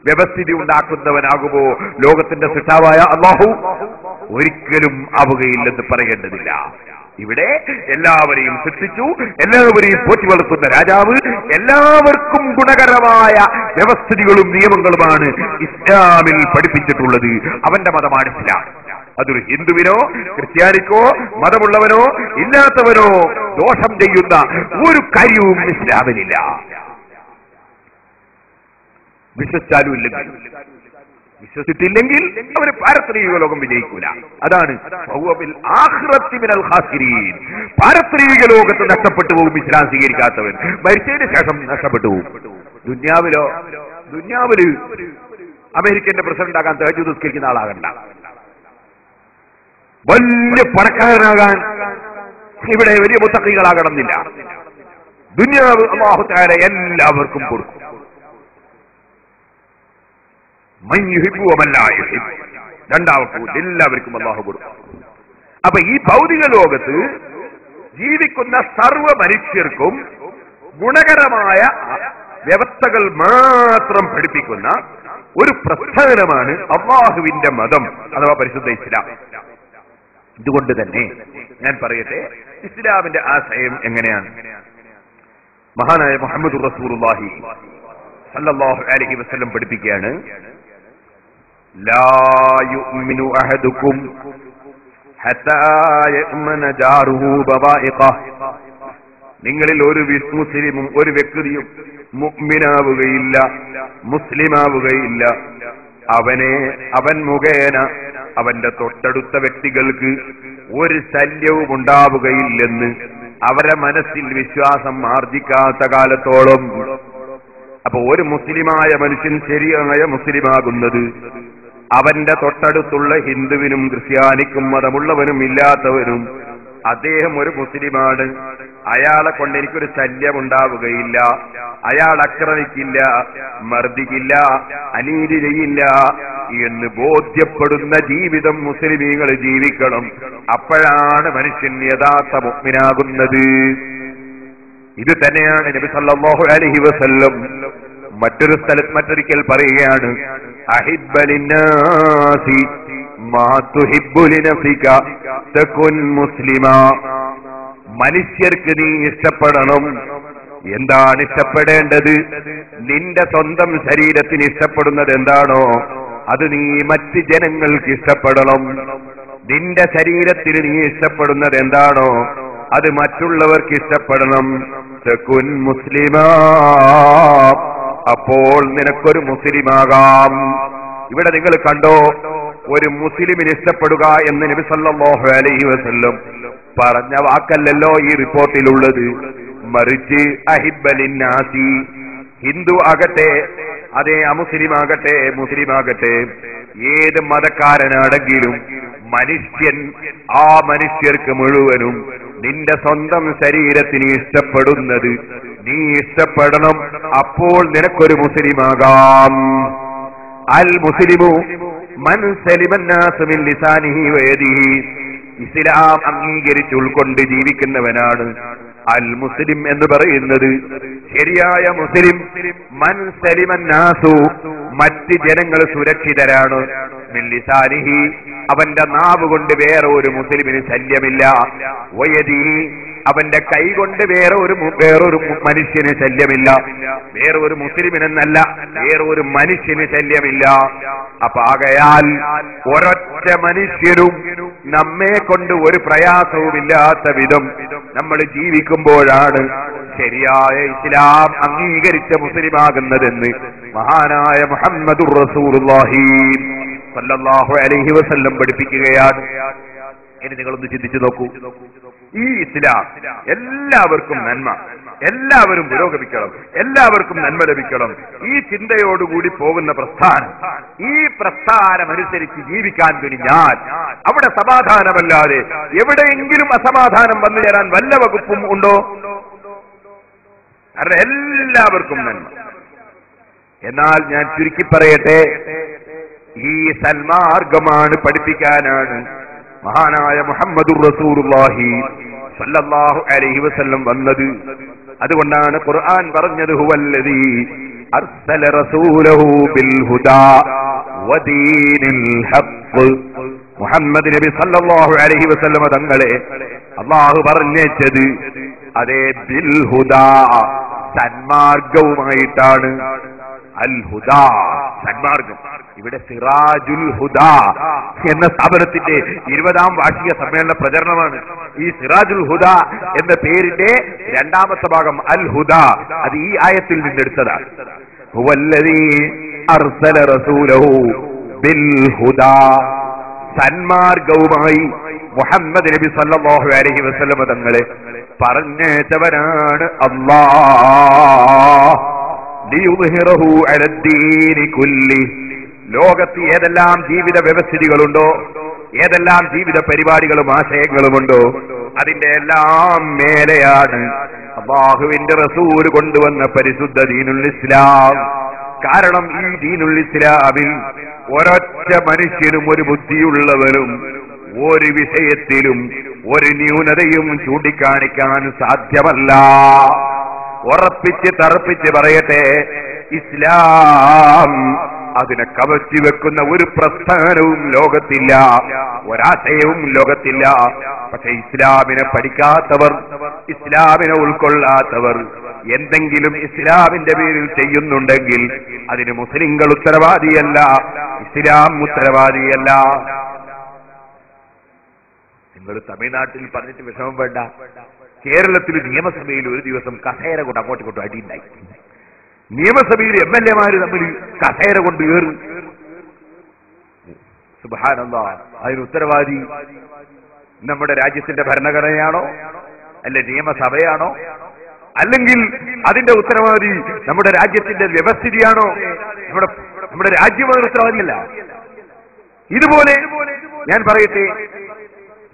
വ്യവസ്ഥിതി ഉണ്ടാക്കുന്നവനാകുമോ ലോകത്തിന്റെ സൃഷ്ടാവായ അല്ലാഹു? ഒരിക്കലും ആവുകയില്ലെന്ന് പറയേണ്ടതില്ല. ഇവിടെ എല്ലാവരെയും സൃഷ്ടിച്ചു, എല്ലാവരെയും പോറ്റി വളർത്തുന്ന രാജാവ് എല്ലാവർക്കും ഗുണകരമായ വ്യവസ്ഥിതികളും നിയമങ്ങളുമാണ് ഇസ്ലാമിൽ പഠിപ്പിച്ചിട്ടുള്ളത്. അവന്റെ മതമാണ് ഇസ്ലാം. അതൊരു ഹിന്ദുവിനോ ക്രിസ്ത്യാനിക്കോ മതമുള്ളവനോ ഇല്ലാത്തവനോ ദോഷം ചെയ്യുന്ന ഒരു കാര്യവും ഇസ്ലാമിലില്ല. വിശ്വസിച്ചാലും ഇല്ലെങ്കിൽ, വിശ്വസിച്ചില്ലെങ്കിൽ അവര് പാരത്രിക ലോകം വിജയിക്കൂല. അതാണ് പാരത്രിക ലോകത്ത് നഷ്ടപ്പെട്ടു പോകും ഇസ്ലാം സ്വീകരിക്കാത്തവൻ. മരിച്ചതിന് ശേഷം നഷ്ടപ്പെട്ടു പോകും. ദുന്യാവില് അമേരിക്കന്റെ പ്രസിഡന്റ് ആകാൻ തഹജ്ജുദ് നിസ്കരിക്കുന്ന ആളാകണ്ട, വലിയ പണക്കാരനാകാൻ ഇവിടെ വലിയ മുത്തഖികളാകണമെന്നില്ല. ദുനിയാവ് അല്ലാഹു തആല എല്ലാവർക്കും കൊടുക്കും. മൻ യുഹിബ്ബു വമൻ ലാ യുഹിബ്ബു, രണ്ടാമത്തെ എല്ലാവർക്കും അല്ലാഹു കൊടുക്കും. അപ്പൊ ഈ ഭൗതിക ലോകത്ത് ജീവിക്കുന്ന സർവ്വ മനുഷ്യർക്കും ഗുണകരമായ വ്യവസ്ഥകൾ മാത്രം പഠിപ്പിക്കുന്ന ഒരു പ്രസ്ഥാനമാണ് അല്ലാഹുവിന്റെ മതം അഥവാ പരിശുദ്ധ ഇസ്ലാം. ഇതുകൊണ്ട് തന്നെ ഞാൻ പറയട്ടെ, ഇസ്ലാമിന്റെ ആശയം എങ്ങനെയാണ്? മഹാനായ മുഹമ്മദ് റസൂലുള്ളാഹി സല്ലല്ലാഹു അലൈഹി വസല്ലം പഠിപ്പിക്കുകയാണ്, ലാ യുഅ്മിനു അഹദുക്കും ഹത്താ യഅ്മന ജാറുഹു ബവാഇഖഹ്. നിങ്ങളിൽ ഒരു മുസ്ലിമും ഒരു വ്യക്തിയും മുഅ്മിനാവുകയില്ല, മുസ്ലിമാവുകയില്ല അവൻ മുഖേന അവന്റെ തൊട്ടടുത്ത വ്യക്തികൾക്ക് ഒരു ശല്യവും ഉണ്ടാവുകയില്ലെന്ന് അവരെ മനസ്സിൽ വിശ്വാസം ആർജിക്കാത്ത കാലത്തോളം. അപ്പൊ ഒരു മുസ്ലിമായ മനുഷ്യൻ ശരിയായ മുസ്ലിമാകുന്നത് അവന്റെ തൊട്ടടുത്തുള്ള ഹിന്ദുവിനും ക്രിസ്ത്യാനിക്കും മതമുള്ളവനും ഇല്ലാത്തവനും അദ്ദേഹം ഒരു മുസ്ലിമാണ്, അയാളെ കൊണ്ട് എനിക്കൊരു ശല്യം ഉണ്ടാവുകയില്ല, അയാൾ ആക്രമിക്കില്ല, മർദ്ദിക്കില്ല, അനീതി ചെയ്യില്ല എന്ന് ബോധ്യപ്പെടുന്ന ജീവിതം മുസ്ലിമീങ്ങൾ ജീവിക്കണം. അപ്പോഴാണ് മനുഷ്യൻ യഥാർത്ഥ മുഅ്മിനാകുന്നത്. ഇത് തന്നെയാണ് നബി സല്ലല്ലാഹു അലൈഹി വസല്ലം മറ്റൊരു സ്ഥലത്ത് മറ്റൊരിക്കൽ പറയുകയാണ്, അഹിബ്ബ ലിന്നാസി മാ തുഹിബ്ബു ലിനഫ്സിക തകുൻ മുസ്ലിമാ. മനുഷ്യർക്ക് നീ ഇഷ്ടപ്പെടണം. എന്താണ് ഇഷ്ടപ്പെടേണ്ടത്? നിന്റെ സ്വന്തം ശരീരത്തിന് ഇഷ്ടപ്പെടുന്നത് എന്താണോ അത് നീ മറ്റ് ജനങ്ങൾക്ക് ഇഷ്ടപ്പെടണം. നിന്റെ ശരീരത്തിന് നീ ഇഷ്ടപ്പെടുന്നത് എന്താണോ അത് മറ്റുള്ളവർക്ക് ഇഷ്ടപ്പെടണം. തകുൻ മുസ്ലിമാ, അപ്പോൾ നിനക്കൊരു മുസ്ലിമാകാം. ഇവിടെ നിങ്ങൾ കണ്ടോ, ഒരു മുസ്ലിമിന് ഇഷ്ടപ്പെടുക എന്ന് നബി സല്ലല്ലാഹു അലൈഹി വസല്ലം പറഞ്ഞ വാക്കല്ലല്ലോ ഈ റിപ്പോർട്ടിലുള്ളത്. മറിച്ച് അഹിബ്ബ ലിന്നാസി, ഹിന്ദു ആകട്ടെ, അതേ അമുസ്ലിമാകട്ടെ, മുസ്ലിമാകട്ടെ, ഏത് മതക്കാരനാണെങ്കിലും മനുഷ്യൻ ആ മനുഷ്യർക്ക് മുഴുവനും നിന്റെ സ്വന്തം ശരീരത്തിന് ഇഷ്ടപ്പെടുന്നത് നീ ഇഷ്ടപ്പെടണം. അപ്പോൾ നിനക്കൊരു മുസ്ലിമാകാം. അൽ മുസ്ലിമു മൻ സലിമന്നാസു മിൻ ലിസാനിഹി വയദിഹി. ഇസ്ലാം അംഗീകരിച്ച് ഉൾക്കൊണ്ട് ജീവിക്കുന്നവനാണ് അൽ മുസ്ലിം എന്ന് പറയുന്നത്. ശരിയായ മുസ്ലിം മൻ സലിമന്നാസു, മറ്റ് ജനങ്ങൾ സുരക്ഷിതരാണ്, മിൻ ലിസാനിഹി, അവന്റെ നാവ് കൊണ്ട് വേറെ ഒരു മുസ്ലിമിന് ശല്യമില്ല, വയദിഹി, അവന്റെ കൈ കൊണ്ട് വേറൊരു മനുഷ്യന് ശല്യമില്ല, വേറെ ഒരു മുസ്ലിമിനെന്നല്ല വേറെ ഒരു മനുഷ്യന് ശല്യമില്ല. അപ്പൊ ആകയാൽ ഒരൊറ്റ മനുഷ്യനും നമ്മെ കൊണ്ട് ഒരു പ്രയാസവുമില്ലാത്ത വിധം നമ്മൾ ജീവിക്കുമ്പോഴാണ് ശരിയായ ഇസ്ലാം അംഗീകരിച്ച മുസ്ലിമാകുന്നതെന്ന് മഹാനായ മുഹമ്മദുർ റസൂലുള്ളാഹി സല്ലല്ലാഹു അലൈഹി വസല്ലം പഠിപ്പിക്കുകയാണ്. ഇനി നിങ്ങളൊന്ന് ചിന്തിച്ചു നോക്കൂ, ഈ ഇസ്ലാം എല്ലാവർക്കും നന്മ, എല്ലാവരും പുരോഗമിക്കണം, എല്ലാവർക്കും നന്മ ലഭിക്കണം, ഈ ചിന്തയോടുകൂടി പോകുന്ന പ്രസ്ഥാനം, ഈ പ്രസ്ഥാനം അനുസരിച്ച് ജീവിക്കാൻ തുനിഞ്ഞാൽ അവിടെ സമാധാനമല്ലാതെ എവിടെയെങ്കിലും അസമാധാനം വന്നു ചേരാൻ വല്ല വകുപ്പും ഉണ്ടോ? കാരണം എല്ലാവർക്കും നന്മ. എന്നാൽ ഞാൻ ചുരുക്കി പറയട്ടെ, ഈ സന്മാർഗമാണ് പഠിപ്പിക്കാനാണ് മഹാനായ മുഹമ്മദുർ റസൂലുള്ളാഹി സല്ലല്ലാഹു അലൈഹി വസല്ലം വന്നത്. അതുകൊണ്ടാണ് ഖുർആൻ പറഞ്ഞത്, ഹുവല്ലദീ അർസല റസൂലഹു ബിൽ ഹുദാ വദീനിൽ ഹഖ്. മുഹമ്മദ് നബി സല്ലല്ലാഹു അലൈഹി വസല്ലം തങ്ങളെ അല്ലാഹു പറഞ്ഞേച്ചത് അതേ ബിൽ ഹുദാ, സന്മാർഗവുമായിട്ടാണ്. അൽ ഹുദാ, സന്മാർഗം. ഇവിടെ സിറാജുൽ ഹുദാ എന്ന സ്ഥാപനത്തിന്റെ 20ാം വാർഷിക സമ്മേളന പ്രചരണമാണ്. ഈ സിറാജുൽ ഹുദാ എന്ന പേരിന്റെ 2ാമത്തെ ഭാഗം അൽ ഹുദാ, അത് ഈ ആയത്തിൽ നിന്നെടുത്തതാണ്. ഹുവല്ലദീ അർസല റസൂലഹു ബിൽ ഹുദാ, സന്മാർഗവുമായി മുഹമ്മദ് നബി സല്ലല്ലാഹു അലൈഹി വസല്ലം തങ്ങളെ പറഞ്ഞേച്ചവനാണ് അല്ലാഹ്. ലിയുദ്ഹിറഹു അലദ്ദീനി കുല്ലി, ലോകത്ത് ഏതെല്ലാം ജീവിത വ്യവസ്ഥിതികളുണ്ടോ, ഏതെല്ലാം ജീവിത പരിപാടികളും ആശയങ്ങളുമുണ്ടോ അതിന്റെ എല്ലാം മേലെയാണ് അല്ലാഹുവിന്റെ റസൂൽ കൊണ്ടുവന്ന പരിശുദ്ധ ദീനുൽ ഇസ്ലാം. കാരണം ഈ ദീനുൽ ഇസ്ലാമിൽ ഒരൊറ്റ മനുഷ്യനും ഒരു ബുദ്ധിയുള്ളവരും ഒരു വിഷയത്തിലും ഒരു ന്യൂനതയും ചൂണ്ടിക്കാണിക്കാൻ സാധ്യമല്ല. ഉറപ്പിച്ച് തറപ്പിച്ച് പറയട്ടെ, ഇസ്ലാം അതിനെ കവച്ചു വെക്കുന്ന ഒരു പ്രസ്ഥാനവും ലോകത്തില്ല, ഒരാശയവും ലോകത്തില്ല. പക്ഷെ ഇസ്ലാമിനെ പഠിക്കാത്തവർ, ഇസ്ലാമിനെ ഉൾക്കൊള്ളാത്തവർ എന്തെങ്കിലും ഇസ്ലാമിന്റെ പേരിൽ ചെയ്യുന്നുണ്ടെങ്കിൽ അതിന് മുസ്ലിങ്ങൾ ഉത്തരവാദിയല്ല, ഇസ്ലാം ഉത്തരവാദിയല്ല. നിങ്ങൾ തമിഴ്നാട്ടിൽ പറഞ്ഞിട്ട് വിഷമം വേണ്ട. കേരളത്തിൽ നിയമസഭയിൽ ഒരു ദിവസം കസേര കൊണ്ട് അങ്ങോട്ടും ഇങ്ങോട്ടും അടിയുണ്ടായി. നിയമസഭയിൽ MLA-മാര് തമ്മിൽ കസേര കൊണ്ട് കയറി. സുബ്ഹാനല്ലാഹ്. അതിന് ഉത്തരവാദി നമ്മുടെ രാജ്യത്തിന്റെ ഭരണഘടനയാണോ, അല്ലെ നിയമസഭയാണോ, അല്ലെങ്കിൽ അതിന്റെ ഉത്തരവാദി നമ്മുടെ രാജ്യത്തിന്റെ വ്യവസ്ഥിതിയാണോ? നമ്മുടെ രാജ്യം അതിന് ഉത്തരവാദിയല്ല. ഇതുപോലെ ഞാൻ പറയട്ടെ,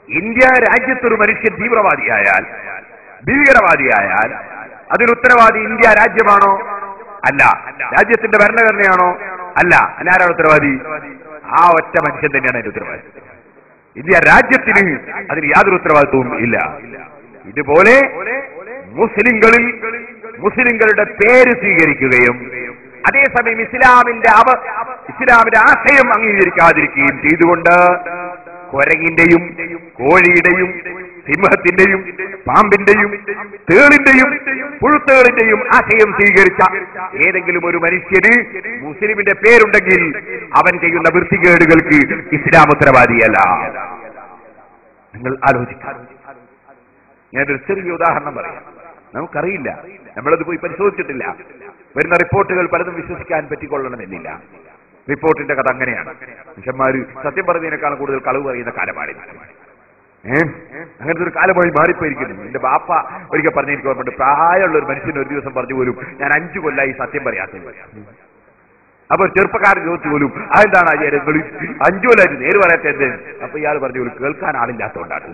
ഇന്ത്യ രാജ്യത്തൊരു മനുഷ്യൻ തീവ്രവാദിയായാൽ, ഭീകരവാദിയായാൽ അതിനുത്തരവാദി ഇന്ത്യ രാജ്യമാണോ? അല്ല. രാജ്യത്തിന്റെ ഭരണഘടനയാണോ? അല്ല. ആരാണ് ഉത്തരവാദി? ആ ഒറ്റ മനുഷ്യൻ തന്നെയാണ് അതിന്റെ ഉത്തരവാദി. ഇന്ത്യ രാജ്യത്തിന് അതിന് യാതൊരു ഉത്തരവാദിത്വവും ഇല്ല. ഇതുപോലെ മുസ്ലിങ്ങളുടെ പേര് സ്വീകരിക്കുകയും അതേസമയം ഇസ്ലാമിന്റെ ആശയം അംഗീകരിക്കാതിരിക്കുകയും ചെയ്തുകൊണ്ട് കുരങ്ങിന്റെയും കോഴിയുടെയും സിംഹത്തിന്റെയും പാമ്പിന്റെയും തേളിന്റെയും പുഴുത്തേളിന്റെയും ആശയം സ്വീകരിച്ച ഏതെങ്കിലും ഒരു മനുഷ്യന് മുസ്ലിമിന്റെ പേരുണ്ടെങ്കിൽ അവൻ ചെയ്യുന്ന വൃത്തികേടുകൾക്ക് ഇസ്ലാം ഉത്തരവാദിയല്ല. നിങ്ങൾ ആലോചിക്കാം. ഞാനൊരു ചെറിയ ഉദാഹരണം പറയാം. നമുക്കറിയില്ല, നമ്മളത് പോയി പരിശോധിച്ചിട്ടില്ല. വരുന്ന റിപ്പോർട്ടുകൾ പലതും വിശ്വസിക്കാൻ പറ്റിക്കൊള്ളണമെന്നില്ല. റിപ്പോർട്ടിന്റെ കഥ അങ്ങനെയാണ്. മനുഷ്യന്മാര് സത്യം പറയുന്നതിനേക്കാളും കൂടുതൽ കളവ് പറയുന്ന കാലമാണ്. അങ്ങനത്തെ ഒരു കാലം വഴി മാറിപ്പോയിരിക്കുന്നു. എന്റെ ബാപ്പ ഒരിക്കൽ പറഞ്ഞു, എനിക്ക് ഓർമ്മയുണ്ട്, പ്രായമുള്ള ഒരു മനുഷ്യന് ഒരു ദിവസം പറഞ്ഞു പോലും, ഞാൻ 5 കൊല്ലമായി സത്യം പറയാത്ത. അപ്പൊ ചെറുപ്പക്കാരൻ ചോദിച്ചു പോലും, അതെന്താണ് നിങ്ങൾ 5 കൊല്ലമായിട്ട് നേര് പറയാത്തത്? അപ്പൊ ഇയാൾ പറഞ്ഞു പോലും, കേൾക്കാൻ ആളില്ലാത്തതുകൊണ്ടാണ്.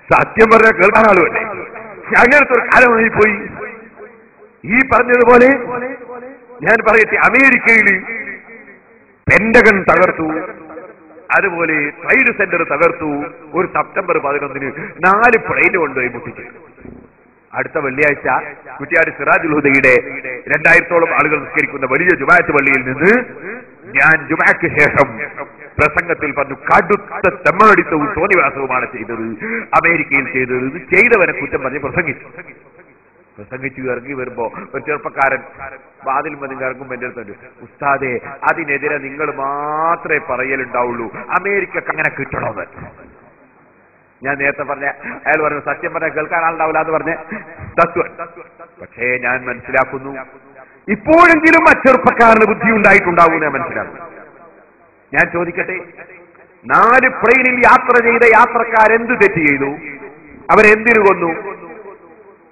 സത്യം പറഞ്ഞാൽ കേൾക്കാൻ ആളുമല്ലേ. അങ്ങനത്തെ ഒരു കാലമായി പോയി. ഈ പറഞ്ഞതുപോലെ ഞാൻ പറയട്ടെ, അമേരിക്കയിൽ പെന്റഗൺ തകർത്തു, അതുപോലെ ട്രേഡ് സെന്റർ തകർത്തു. ഒരു സെപ്റ്റംബർ 11-ന് 4 പ്ലെയിൻ കൊണ്ടുപോയി മുട്ടിച്ചു. അടുത്ത വെള്ളിയാഴ്ച കുറ്റ്യാടി സിറാജുൽ ഹുദയുടെ 2000-ഓളം ആളുകൾ നിസ്കരിക്കുന്ന വലിയ ജുമാഅത്ത് പള്ളിയിൽ നിന്ന് ഞാൻ ജുമാക്ക് ശേഷം പ്രസംഗത്തിൽ പറഞ്ഞു, കടുത്ത തെമ്മടിത്തവും തോന്നിവാസവുമാണ് ചെയ്തത് അമേരിക്കയിൽ ചെയ്തത്. ഇത് ചെയ്തവനെ കുറ്റം പറഞ്ഞ് പ്രസംഗിച്ചു ഇറങ്ങി വരുമ്പോ ഒരു ചെറുപ്പക്കാരൻ വാതിൽ മതി ഇറങ്ങുമ്പോ എന്റെ അടുത്തുണ്ട്, ഉസ്താദെ അതിനെതിരെ നിങ്ങൾ മാത്രമേ പറയലുണ്ടാവുള്ളൂ, അമേരിക്കക്ക് അങ്ങനെ കിട്ടണമെന്ന്. ഞാൻ നേരത്തെ പറഞ്ഞ അയാൾ പറഞ്ഞു, സത്യം പറഞ്ഞാൽ കേൾക്കാൻ ആളുണ്ടാവില്ല എന്ന് പറഞ്ഞ തത്വം. പക്ഷേ ഞാൻ മനസ്സിലാക്കുന്നു, ഇപ്പോഴെങ്കിലും ആ ചെറുപ്പക്കാരന് ബുദ്ധി ഉണ്ടായിട്ടുണ്ടാവും ഞാൻ മനസ്സിലാക്കുന്നു. ഞാൻ ചോദിക്കട്ടെ, 4 പ്ലെയിനിൽ യാത്ര ചെയ്ത യാത്രക്കാരെന്ത് തെറ്റ് ചെയ്തു? അവരെന്തിനു കൊന്നു?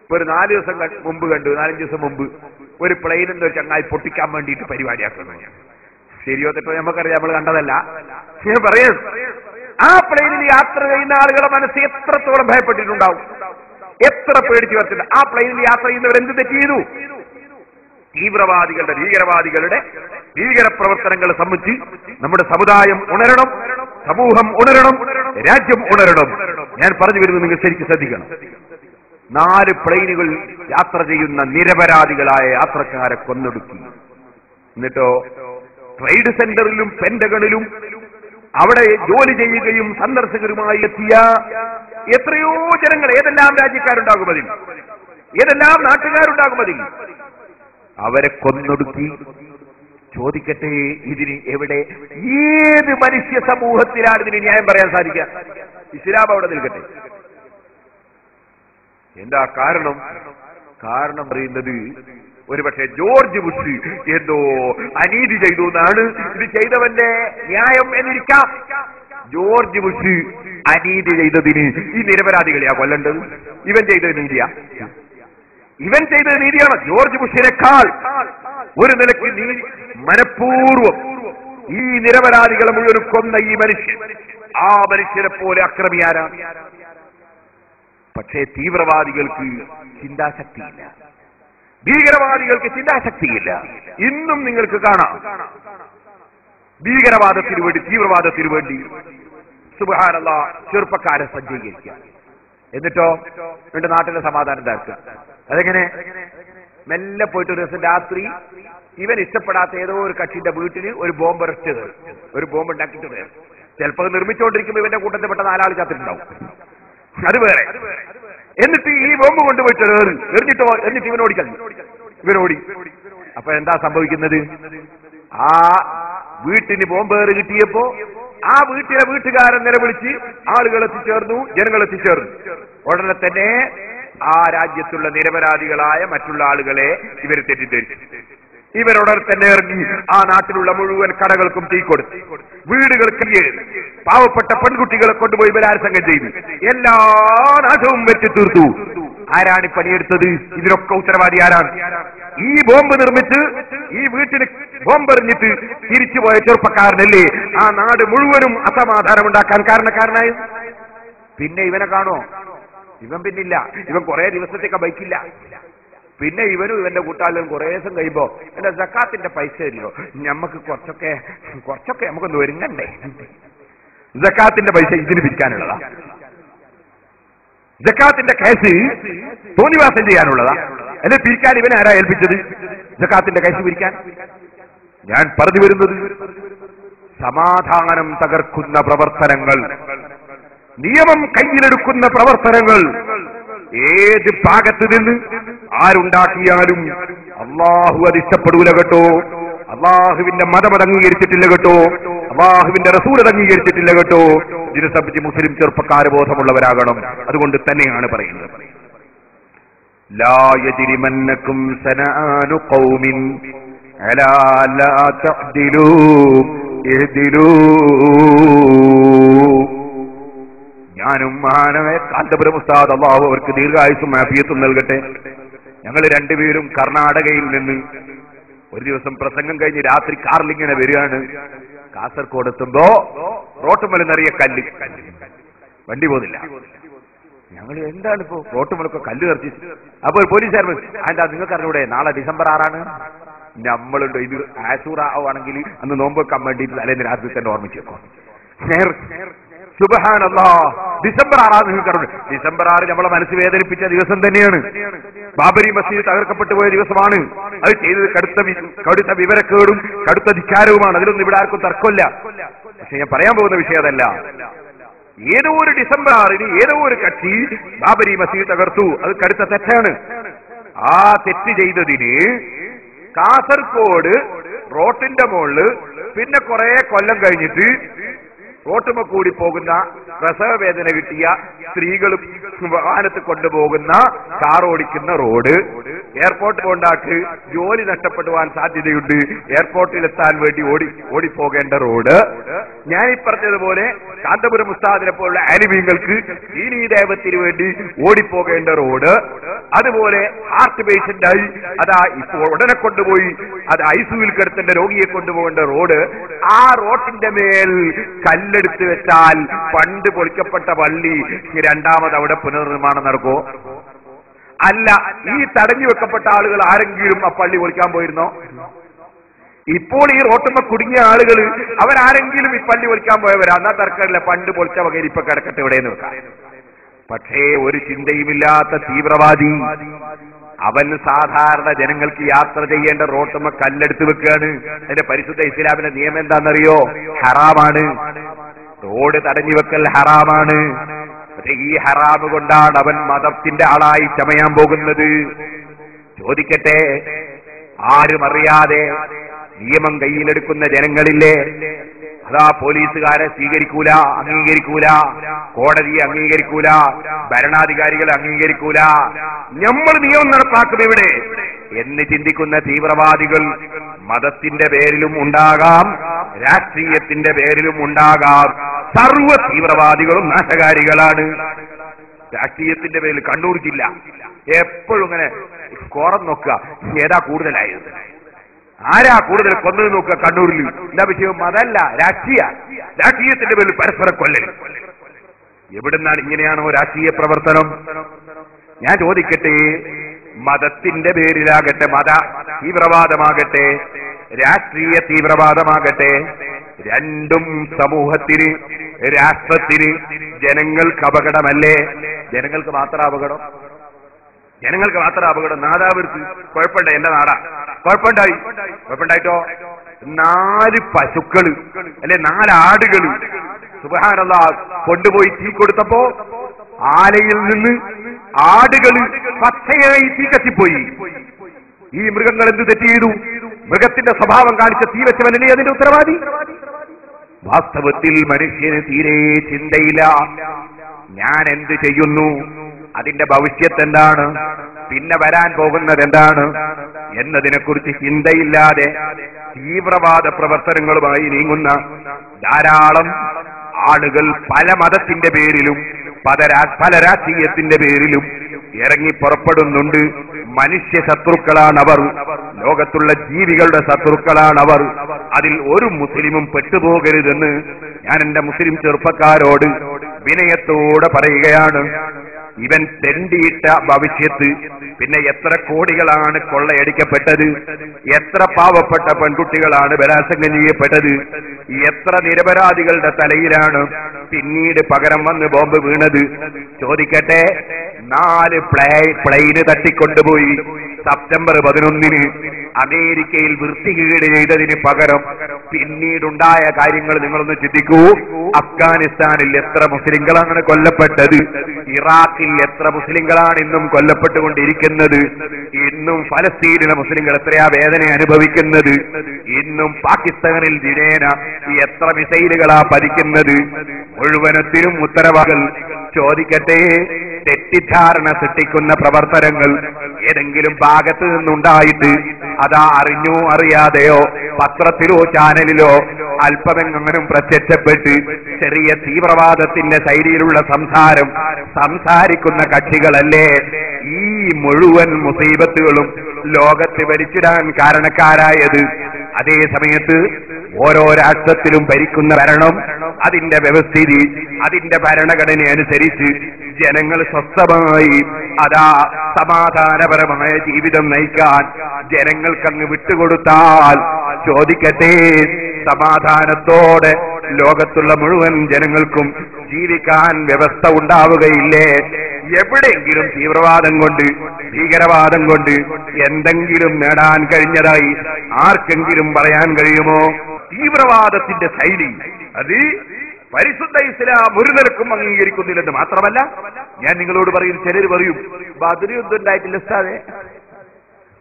ഒരു 4 ദിവസം മുമ്പ് കണ്ടു, 4-5 ദിവസം മുമ്പ് ഒരു പ്ലെയിൻ എന്തോ ചങ്ങായി പൊട്ടിക്കാൻ വേണ്ടിയിട്ട് പരിപാടിയാക്കുന്നു. ശരിയോ തെറ്റോ നമുക്കറിയാം, നമ്മൾ കണ്ടതല്ല. ഞാൻ പറയാം, ആ പ്ലെയിനിൽ യാത്ര ചെയ്യുന്ന ആളുകളുടെ മനസ്സ് എത്രത്തോളം ഭയപ്പെട്ടിട്ടുണ്ടാവും, എത്ര പേടിച്ചു വരച്ചിട്ടുണ്ട്. ആ പ്ലെയിനിൽ യാത്ര ചെയ്യുന്നവർ എന്ത് തെറ്റ് ചെയ്തു? ഭീകരവാദികളുടെ ഭീകരപ്രവർത്തനങ്ങളെ സംബന്ധിച്ച് നമ്മുടെ സമുദായം ഉണരണം, സമൂഹം ഉണരണം, രാജ്യം ഉണരണം. ഞാൻ പറഞ്ഞു വരുന്നത് നിങ്ങൾ ശരിക്കും ശ്രദ്ധിക്കണം. 4 പ്ലെയിനുകൾ യാത്ര ചെയ്യുന്ന നിരപരാധികളായ യാത്രക്കാരെ കൊന്നൊടുക്കി. എന്നിട്ടോ ട്രേഡ് സെന്ററിലും പെന്റഗണിലും അവിടെ ജോലി ചെയ്യുകയും സന്ദർശകരുമായി എത്തിയ എത്രയോ ജനങ്ങൾ, ഏതെല്ലാം രാജ്യക്കാരുണ്ടാകും അതിൽ, ഏതെല്ലാം നാട്ടുകാരുണ്ടാകും അതിൽ, അവരെ കൊന്നൊടുക്കി. ചോദിക്കട്ടെ, ഇതിന് എവിടെ, ഏത് മനുഷ്യ സമൂഹത്തിലാണ് ഇതിന് ന്യായം പറയാൻ സാധിക്കുക? ഇസ്ലാം അവിടെ നിൽക്കട്ടെ. എന്താ കാരണം? കാരണം പറയുന്നത് ഒരുപക്ഷെ ജോർജ് ബുഷ് എന്തോ അനീതി ചെയ്തു എന്നാണ്. ഇത് ചെയ്തവന്റെ ന്യായം എന്നിരിക്കാം. ജോർജ് ബുഷ് അനീതി ചെയ്തതിന് ഈ നിരപരാധികളെയാ കൊല്ലേണ്ടത്? ഇവൻ ചെയ്തത് നീതിയാ? ഇവൻ ചെയ്തത് നീതിയാണ്. ജോർജ് ബുഷിനേക്കാൾ ഒരു നിലയ്ക്ക് മനഃപൂർവ്വം ഈ നിരപരാധികളെ മുഴുവൻ കൊന്ന ഈ മനുഷ്യൻ, ആ മനുഷ്യനെ പോലെ അക്രമിയാരാണ്? പക്ഷേ തീവ്രവാദികൾക്ക് ചിന്താശക്തിയില്ല, ഭീകരവാദികൾക്ക് ചിന്താശക്തിയില്ല. ഇന്നും നിങ്ങൾക്ക് കാണാം ഭീകരവാദത്തിനു വേണ്ടി, തീവ്രവാദത്തിനു വേണ്ടി സുബ്ഹാനല്ലാഹ് ചെറുപ്പക്കാരെ സജ്ജീകരിക്കുക. എന്നിട്ടോ എന്റെ നാട്ടിലെ സമാധാനം താഴ്ത്തുക. അതെങ്ങനെ? മെല്ലെ പോയിട്ട് ഒരു ദിവസം രാത്രി ഇവൻ ഇഷ്ടപ്പെടാത്ത ഏതോ ഒരു കക്ഷിന്റെ വീട്ടിൽ ഒരു ബോംബ് ഇറച്ചത്, ഒരു ബോംബ് ഉണ്ടാക്കിയിട്ട് വരും. ചിലപ്പോൾ നിർമ്മിച്ചുകൊണ്ടിരിക്കുമ്പോൾ ഇവന്റെ കൂട്ടത്തിൽപ്പെട്ട 4 ആൾ ചത്തിട്ടുണ്ടാവും, അത് വേറെ. എന്നിട്ട് ഈ ബോംബ് കൊണ്ടുപോയിട്ട് എന്നിട്ട് ഇവനോടി. അപ്പൊ എന്താ സംഭവിക്കുന്നത്? ആ വീട്ടിന് ബോംബേറ് കിട്ടിയപ്പോ ആ വീട്ടിലെ വീട്ടുകാരൻ നിലവിളിച്ച് ആളുകൾ എത്തിച്ചേർന്നു, ജനങ്ങൾ എത്തിച്ചേർന്നു. ഉടനെ തന്നെ ആ രാജ്യത്തുള്ള നിരപരാധികളായ മറ്റുള്ള ആളുകളെ ഇവർ തെറ്റിദ്ധരിച്ചു. ഇവരുടനെ തന്നെ ഇറങ്ങി ആ നാട്ടിലുള്ള മുഴുവൻ കടകൾക്കും തീ കൊടുത്തു, വീടുകൾക്ക് പാവപ്പെട്ട പെൺകുട്ടികളെ കൊണ്ടുപോയി ബലാത്സംഗം ചെയ്തു, എല്ലാ നാശവും വെച്ച് തീർത്തു. ആരാണ് പണിയെടുത്തത്? ഇതിനൊക്കെ ഉത്തരവാദി ആരാണ്? ഈ ബോംബ് നിർമ്മിച്ച് ഈ വീട്ടിന് ബോംബെറിഞ്ഞിട്ട് തിരിച്ചുപോയ ചെറുപ്പക്കാരനല്ലേ ആ നാട് മുഴുവനും അസമാധാനം ഉണ്ടാക്കാൻ കാരണക്കാരനായി. പിന്നെ ഇവനെ കാണോ? ഇവൻ പിന്നില്ല. ഇവൻ കുറെ ദിവസത്തേക്ക് ബൈക്കില്ല. പിന്നെ ഇവനും ഇവന്റെ കൂട്ടാളികളും കുറേ ദിവസം കഴിയുമ്പോ എന്റെ സക്കാത്തിന്റെ പൈസ തരുമോ, ഞമ്മക്ക് കുറച്ചൊക്കെ നമുക്കൊന്ന് ഒരുങ്ങണ്ടേ. സക്കാത്തിന്റെ പൈസ ഇതിന് പിരിക്കാനുള്ളതാ? സക്കാത്തിന്റെ കേസ് തോന്നിവാസം ചെയ്യാനുള്ളതാ? അല്ലെ പിരിക്കാൻ ഇവനെ ആരാ ഏൽപ്പിച്ചത് സക്കാത്തിന്റെ കേസ് പിരിക്കാൻ? ഞാൻ പറഞ്ഞു വരുന്നത്, സമാധാനം തകർക്കുന്ന പ്രവർത്തനങ്ങൾ, നിയമം കയ്യിലെടുക്കുന്ന പ്രവർത്തനങ്ങൾ ഏത് ഭാഗത്ത് നിന്ന് ആരുണ്ടാക്കിയാലും അള്ളാഹു അത് ഇഷ്ടപ്പെടൂല കേട്ടോ. അള്ളാഹുവിന്റെ മതം അംഗീകരിച്ചിട്ടില്ല കേട്ടോ, അള്ളാഹുവിന്റെ റസൂൽ അംഗീകരിച്ചിട്ടില്ല കേട്ടോ. ഇതിനെ സംബന്ധിച്ച് മുസ്ലിം ചെറുപ്പക്കാർ ബോധമുള്ളവരാകണം. അതുകൊണ്ട് തന്നെയാണ് പറയുന്നത്, ലാ യജ്രിമന്നകും സനആനു ഖൗമിൻ അലാ ലാ തഅ്ദിലൂ ഇഹ്ദിലൂ. ഞാനും മഹാനവേ കാന്തപുരം ഉസ്താദ്, അല്ലാഹു അവർക്ക് ദീർഘായുസ്സും ആഫിയത്തും നൽകട്ടെ. ഞങ്ങൾ രണ്ടുപേരും കർണാടകയിൽ നിന്ന് ഒരു ദിവസം പ്രസംഗം കഴിഞ്ഞ് രാത്രി കാറിലിങ്ങനെ വരികയാണ്. കാസർഗോഡ് എത്തുമ്പോ റോട്ടുമല നിറയെ കല്ല്, വണ്ടി പോകുന്നില്ല. ഞങ്ങൾ എന്താണ് ഇപ്പോ റോട്ടുമലൊക്കെ കല്ല് നിറച്ച്? അപ്പോൾ പോലീസുകാർ എന്താ നിങ്ങൾക്ക് അറിഞ്ഞൂടെ നാളെ ഡിസംബർ 6 നമ്മളുണ്ട്. ഇത് ആശൂറ ആണെങ്കിൽ അന്ന് നോമ്പ് വെക്കാൻ വേണ്ടിയിട്ട് തലേന്ന് രാത്രി തന്നെ ഓർമ്മിച്ചു വെക്കും. സുബ്ഹാനല്ലാഹ്, ഡിസംബർ 6 നിങ്ങൾക്ക് അറിഞ്ഞു. ഡിസംബർ 6 നമ്മളെ മനസ്സ് വേദനിപ്പിച്ച ദിവസം തന്നെയാണ്. ബാബരി മസ്ജിദ് തകർക്കപ്പെട്ടു പോയ ദിവസമാണ്. അത് ചെയ്തത് കടുത്ത വിവരക്കേടും കടുത്ത ധിക്കാരവുമാണ്. അതിലൊന്നും ഇവിടെ ആർക്കും തർക്കമില്ല. പക്ഷെ ഞാൻ പറയാൻ പോകുന്ന വിഷയം അതല്ല. ഏതോ ഒരു ഡിസംബർ 6 ഏതോ ഒരു കക്ഷി ബാബരി മസ്ജിദ് തകർത്തു. അത് കടുത്ത തെറ്റാണ്. ആ തെറ്റ് ചെയ്തതിന് കാസർഗോഡ് റോട്ടിന്റെ മുകളില് പിന്നെ കുറെ കൊല്ലം കഴിഞ്ഞിട്ട് റോട്ടുമ കൂടി പോകുന്ന പ്രസവവേദന കിട്ടിയ സ്ത്രീകളും വാഹനത്ത് കൊണ്ടുപോകുന്ന കാർ ഓടിക്കുന്ന റോഡ്, എയർപോർട്ട് കൊണ്ടാക്ക് ജോലി നഷ്ടപ്പെടുവാൻ സാധ്യതയുണ്ട്, എയർപോർട്ടിലെത്താൻ വേണ്ടി ഓടിപ്പോകേണ്ട റോഡ്, ഞാൻ ഈ പറഞ്ഞതുപോലെ കാന്തപുരം ഉസ്താദിനെ പോലുള്ള ആലിമീങ്ങൾക്ക് ദീനീ ദേവത്തിന് വേണ്ടി ഓടിപ്പോകേണ്ട റോഡ്, അതുപോലെ ഹാർട്ട് പേഷ്യന്റായി അതാ ഇപ്പോൾ ഉടനെ കൊണ്ടുപോയി അത് ഐസിയുവിൽ കിടത്തേണ്ട രോഗിയെ കൊണ്ടുപോകേണ്ട റോഡ്, ആ റോഡിന്റെ മേൽ കല്ലെടുത്ത് വെച്ചാൽ പണ്ട് പൊളിക്കപ്പെട്ട പള്ളി രണ്ടാമത് അവിടെ പുനർനിർമ്മാണം നടക്കോ? അല്ല. ഈ തടഞ്ഞു വെക്കപ്പെട്ട ആളുകൾ ആരെങ്കിലും ആ പള്ളി പൊളിക്കാൻ പോയിരുന്നോ? ഇപ്പോൾ ഈ റോട്ടുമ്പോ കുടുങ്ങിയ ആളുകൾ അവരാരെങ്കിലും ഈ പള്ളി പൊളിക്കാൻ പോയവരാ? എന്നാ തർക്കമില്ല, പണ്ട് പൊളിച്ച വകയിൽ ഇപ്പൊ കിടക്കട്ടെ എവിടെയെന്ന് വെക്കാം. പക്ഷേ ഒരു ചിന്തയുമില്ലാത്ത തീവ്രവാദി അവൻ സാധാരണ ജനങ്ങൾക്ക് യാത്ര ചെയ്യേണ്ട റോട്ടുമ്മ കല്ലെടുത്ത് വെക്കുകയാണ്. അതിന്റെ പരിശുദ്ധ ഇസ്ലാമിന്റെ നിയമം എന്താണെന്നറിയോ? ഹറാമാണ്. റോഡ് തടഞ്ഞു വെക്കൽ ഹറാമാണ്. പക്ഷെ ഈ ഹറാമ് കൊണ്ടാണ് അവൻ മതത്തിന്റെ ആളായി ചമയാൻ പോകുന്നത്. ചോദിക്കട്ടെ, ആരും അറിയാതെ നിയമം കയ്യിലെടുക്കുന്ന ജനങ്ങളില്ലേ? അതാ പോലീസുകാരെ സ്വീകരിക്കൂല, അംഗീകരിക്കൂല, കോടതിയെ അംഗീകരിക്കൂല, ഭരണാധികാരികളെ അംഗീകരിക്കൂല, നമ്മൾ നിയമം നടപ്പാക്കും ഇവിടെ എന്ന് ചിന്തിക്കുന്ന തീവ്രവാദികൾ മതത്തിന്റെ പേരിലും ഉണ്ടാകാം, രാഷ്ട്രീയത്തിന്റെ പേരിലും ഉണ്ടാകാം. സർവ്വ തീവ്രവാദികളും നാശകാരികളാണ്. രാഷ്ട്രീയത്തിന്റെ പേരിൽ കണ്ണൂർ ജില്ല എപ്പോഴും ഇങ്ങനെ സ്കോറം നോക്കുക, ഏതാ കൂടുതലായത്, ആരാ കൂടുതൽ കൊന്നത് നോക്കുക കണ്ണൂരിൽ. എന്താ വിഷയം? അതല്ല, രാഷ്ട്രീയത്തിന്റെ പേരിൽ പരസ്പരം കൊല്ലൽ. എവിടുന്നാണ്? ഇങ്ങനെയാണോ രാഷ്ട്രീയ പ്രവർത്തനം? ഞാൻ ചോദിക്കട്ടെ, മതത്തിന്റെ പേരിലാകട്ടെ, മത തീവ്രവാദമാകട്ടെ, രാഷ്ട്രീയ തീവ്രവാദമാകട്ടെ, രണ്ടും സമൂഹത്തിന്, രാഷ്ട്രത്തിന്, ജനങ്ങൾക്ക് അപകടമല്ലേ? ജനങ്ങൾക്ക് മാത്രം അപകടം, ജനങ്ങൾക്ക് മാത്രം അപകടം. നാദാവർക്ക് കുഴപ്പമുണ്ട്, എന്റെ നാടാ, കുഴപ്പമുണ്ടായിട്ടോ 4 പശുക്കള് അല്ലെ 4 ആടുകള് സുബ്ഹാനല്ലാഹ് കൊണ്ടുപോയി തീ കൊടുത്തപ്പോ ആലയിൽ നിന്ന് ആടുകള് പച്ചയായി തീ കത്തിപ്പോയി. ഈ മൃഗങ്ങൾ എന്ത് തെറ്റ് ചെയ്തു? മൃഗത്തിന്റെ സ്വഭാവം കാണിച്ച തീ വെച്ചവനല്ലേ അതിന്റെ ഉത്തരവാദി? വാസ്തവത്തിൽ മനുഷ്യന് തീരെ ചിന്തയില്ല. ഞാൻ എന്ത് ചെയ്യുന്നു, അതിന്റെ ഭവിഷ്യത്ത് എന്താണ്, പിന്നെ വരാൻ പോകുന്നത് എന്താണ് എന്നതിനെക്കുറിച്ച് ചിന്തയില്ലാതെ തീവ്രവാദ പ്രവർത്തനങ്ങളുമായി നീങ്ങുന്ന ധാരാളം ആളുകൾ പല മതത്തിന്റെ പേരിലും പല രാഷ്ട്രീയത്തിന്റെ പേരിലും ഇറങ്ങി പുറപ്പെടുന്നുണ്ട്. മനുഷ്യ ശത്രുക്കളാണവർ, ലോകത്തുള്ള ജീവികളുടെ ശത്രുക്കളാണവർ. അതിൽ ഒരു മുസ്ലിമും പെട്ടുപോകരുതെന്ന് ഞാൻ എന്റെ മുസ്ലിം ചെറുപ്പക്കാരോട് വിനയത്തോടെ പറയുകയാണ്. ഇവൻ തെണ്ടിയിട്ട ഭവിഷ്യത്ത്, പിന്നെ എത്ര കോടികളാണ് കൊള്ളയടിക്കപ്പെട്ടത്, എത്ര പാവപ്പെട്ട പെൺകുട്ടികളാണ് ബലാത്സംഗം ചെയ്യപ്പെട്ടത്, എത്ര നിരപരാധികളുടെ തലയിലാണ് പിന്നീട് പകരം വന്ന് ബോംബ് വീണത്. ചോദിക്കട്ടെ, 4 പ്ലെയിന് തട്ടിക്കൊണ്ടുപോയി സെപ്റ്റംബർ 11 അമേരിക്കയിൽ വൃത്തികേട് ചെയ്തതിന് പകരം പിന്നീടുണ്ടായ കാര്യങ്ങൾ നിങ്ങളൊന്ന് ചിന്തിക്കൂ. അഫ്ഗാനിസ്ഥാനിൽ എത്ര മുസ്ലിങ്ങളാണ് കൊല്ലപ്പെട്ടത്, ഇറാഖിൽ എത്ര മുസ്ലിങ്ങളാണ് ഇന്നും കൊല്ലപ്പെട്ടുകൊണ്ടിരിക്കുന്നത്, ഇന്നും ഫലസ്തീനിലെ മുസ്ലിങ്ങൾ എത്രയാ വേദന അനുഭവിക്കുന്നത്, ഇന്നും പാകിസ്ഥാനിൽ ദിനേന എത്ര മിസൈലുകളാ പതിക്കുന്നത്. മുഴുവനത്തിനും ഉത്തരവാദികൾ. ചോദിക്കട്ടെ, തെറ്റിദ്ധാരണ സൃഷ്ടിക്കുന്ന പ്രവർത്തനങ്ങൾ ഏതെങ്കിലും ഭാഗത്ത് നിന്നുണ്ടായിട്ട് അതാ അറിഞ്ഞോ അറിയാതെയോ പത്രത്തിലോ ചാനലിലോ അല്പമെങ്ങനും പ്രത്യക്ഷപ്പെട്ട് ചെറിയ തീവ്രവാദത്തിന്റെ ശൈലിയിലുള്ള സംസാരിക്കുന്ന കക്ഷികളല്ലേ ഈ മുഴുവൻ മുസീബത്തുകളും ലോകത്ത് ഭരിച്ചിടാൻ കാരണക്കാരായത്. അതേ സമയത്ത് ഓരോ രാഷ്ട്രത്തിലും ഭരിക്കുന്ന ഭരണം, അതിന്റെ വ്യവസ്ഥിതി, അതിന്റെ ഭരണഘടന അനുസരിച്ച് ജനങ്ങൾ സ്വസ്ഥമായി അതാ സമാധാനപരമായ ജീവിതം നയിക്കാൻ ജനങ്ങൾക്കങ്ങ് വിട്ടുകൊടുത്താൽ, ചോദിക്കട്ടെ, സമാധാനത്തോടെ ലോകത്തുള്ള മുഴുവൻ ജനങ്ങൾക്കും ജീവിക്കാൻ വ്യവസ്ഥ ഉണ്ടാവുകയില്ലേ? എവിടെയെങ്കിലും തീവ്രവാദം കൊണ്ട്, ഭീകരവാദം കൊണ്ട് എന്തെങ്കിലും നേടാൻ കഴിഞ്ഞതായി ആർക്കെങ്കിലും പറയാൻ കഴിയുമോ? തീവ്രവാദത്തിന്റെ ശൈലി അത് പരിശുദ്ധ ഇസ്ലാം ഒരു നിലക്കും അംഗീകരിക്കുന്നില്ലെന്ന് മാത്രമല്ല, ഞാൻ നിങ്ങളോട് പറയും, ചിലർ പറയും ബദർ യുദ്ധം ഉണ്ടായിട്ടില്ല ഉസ്താദേ,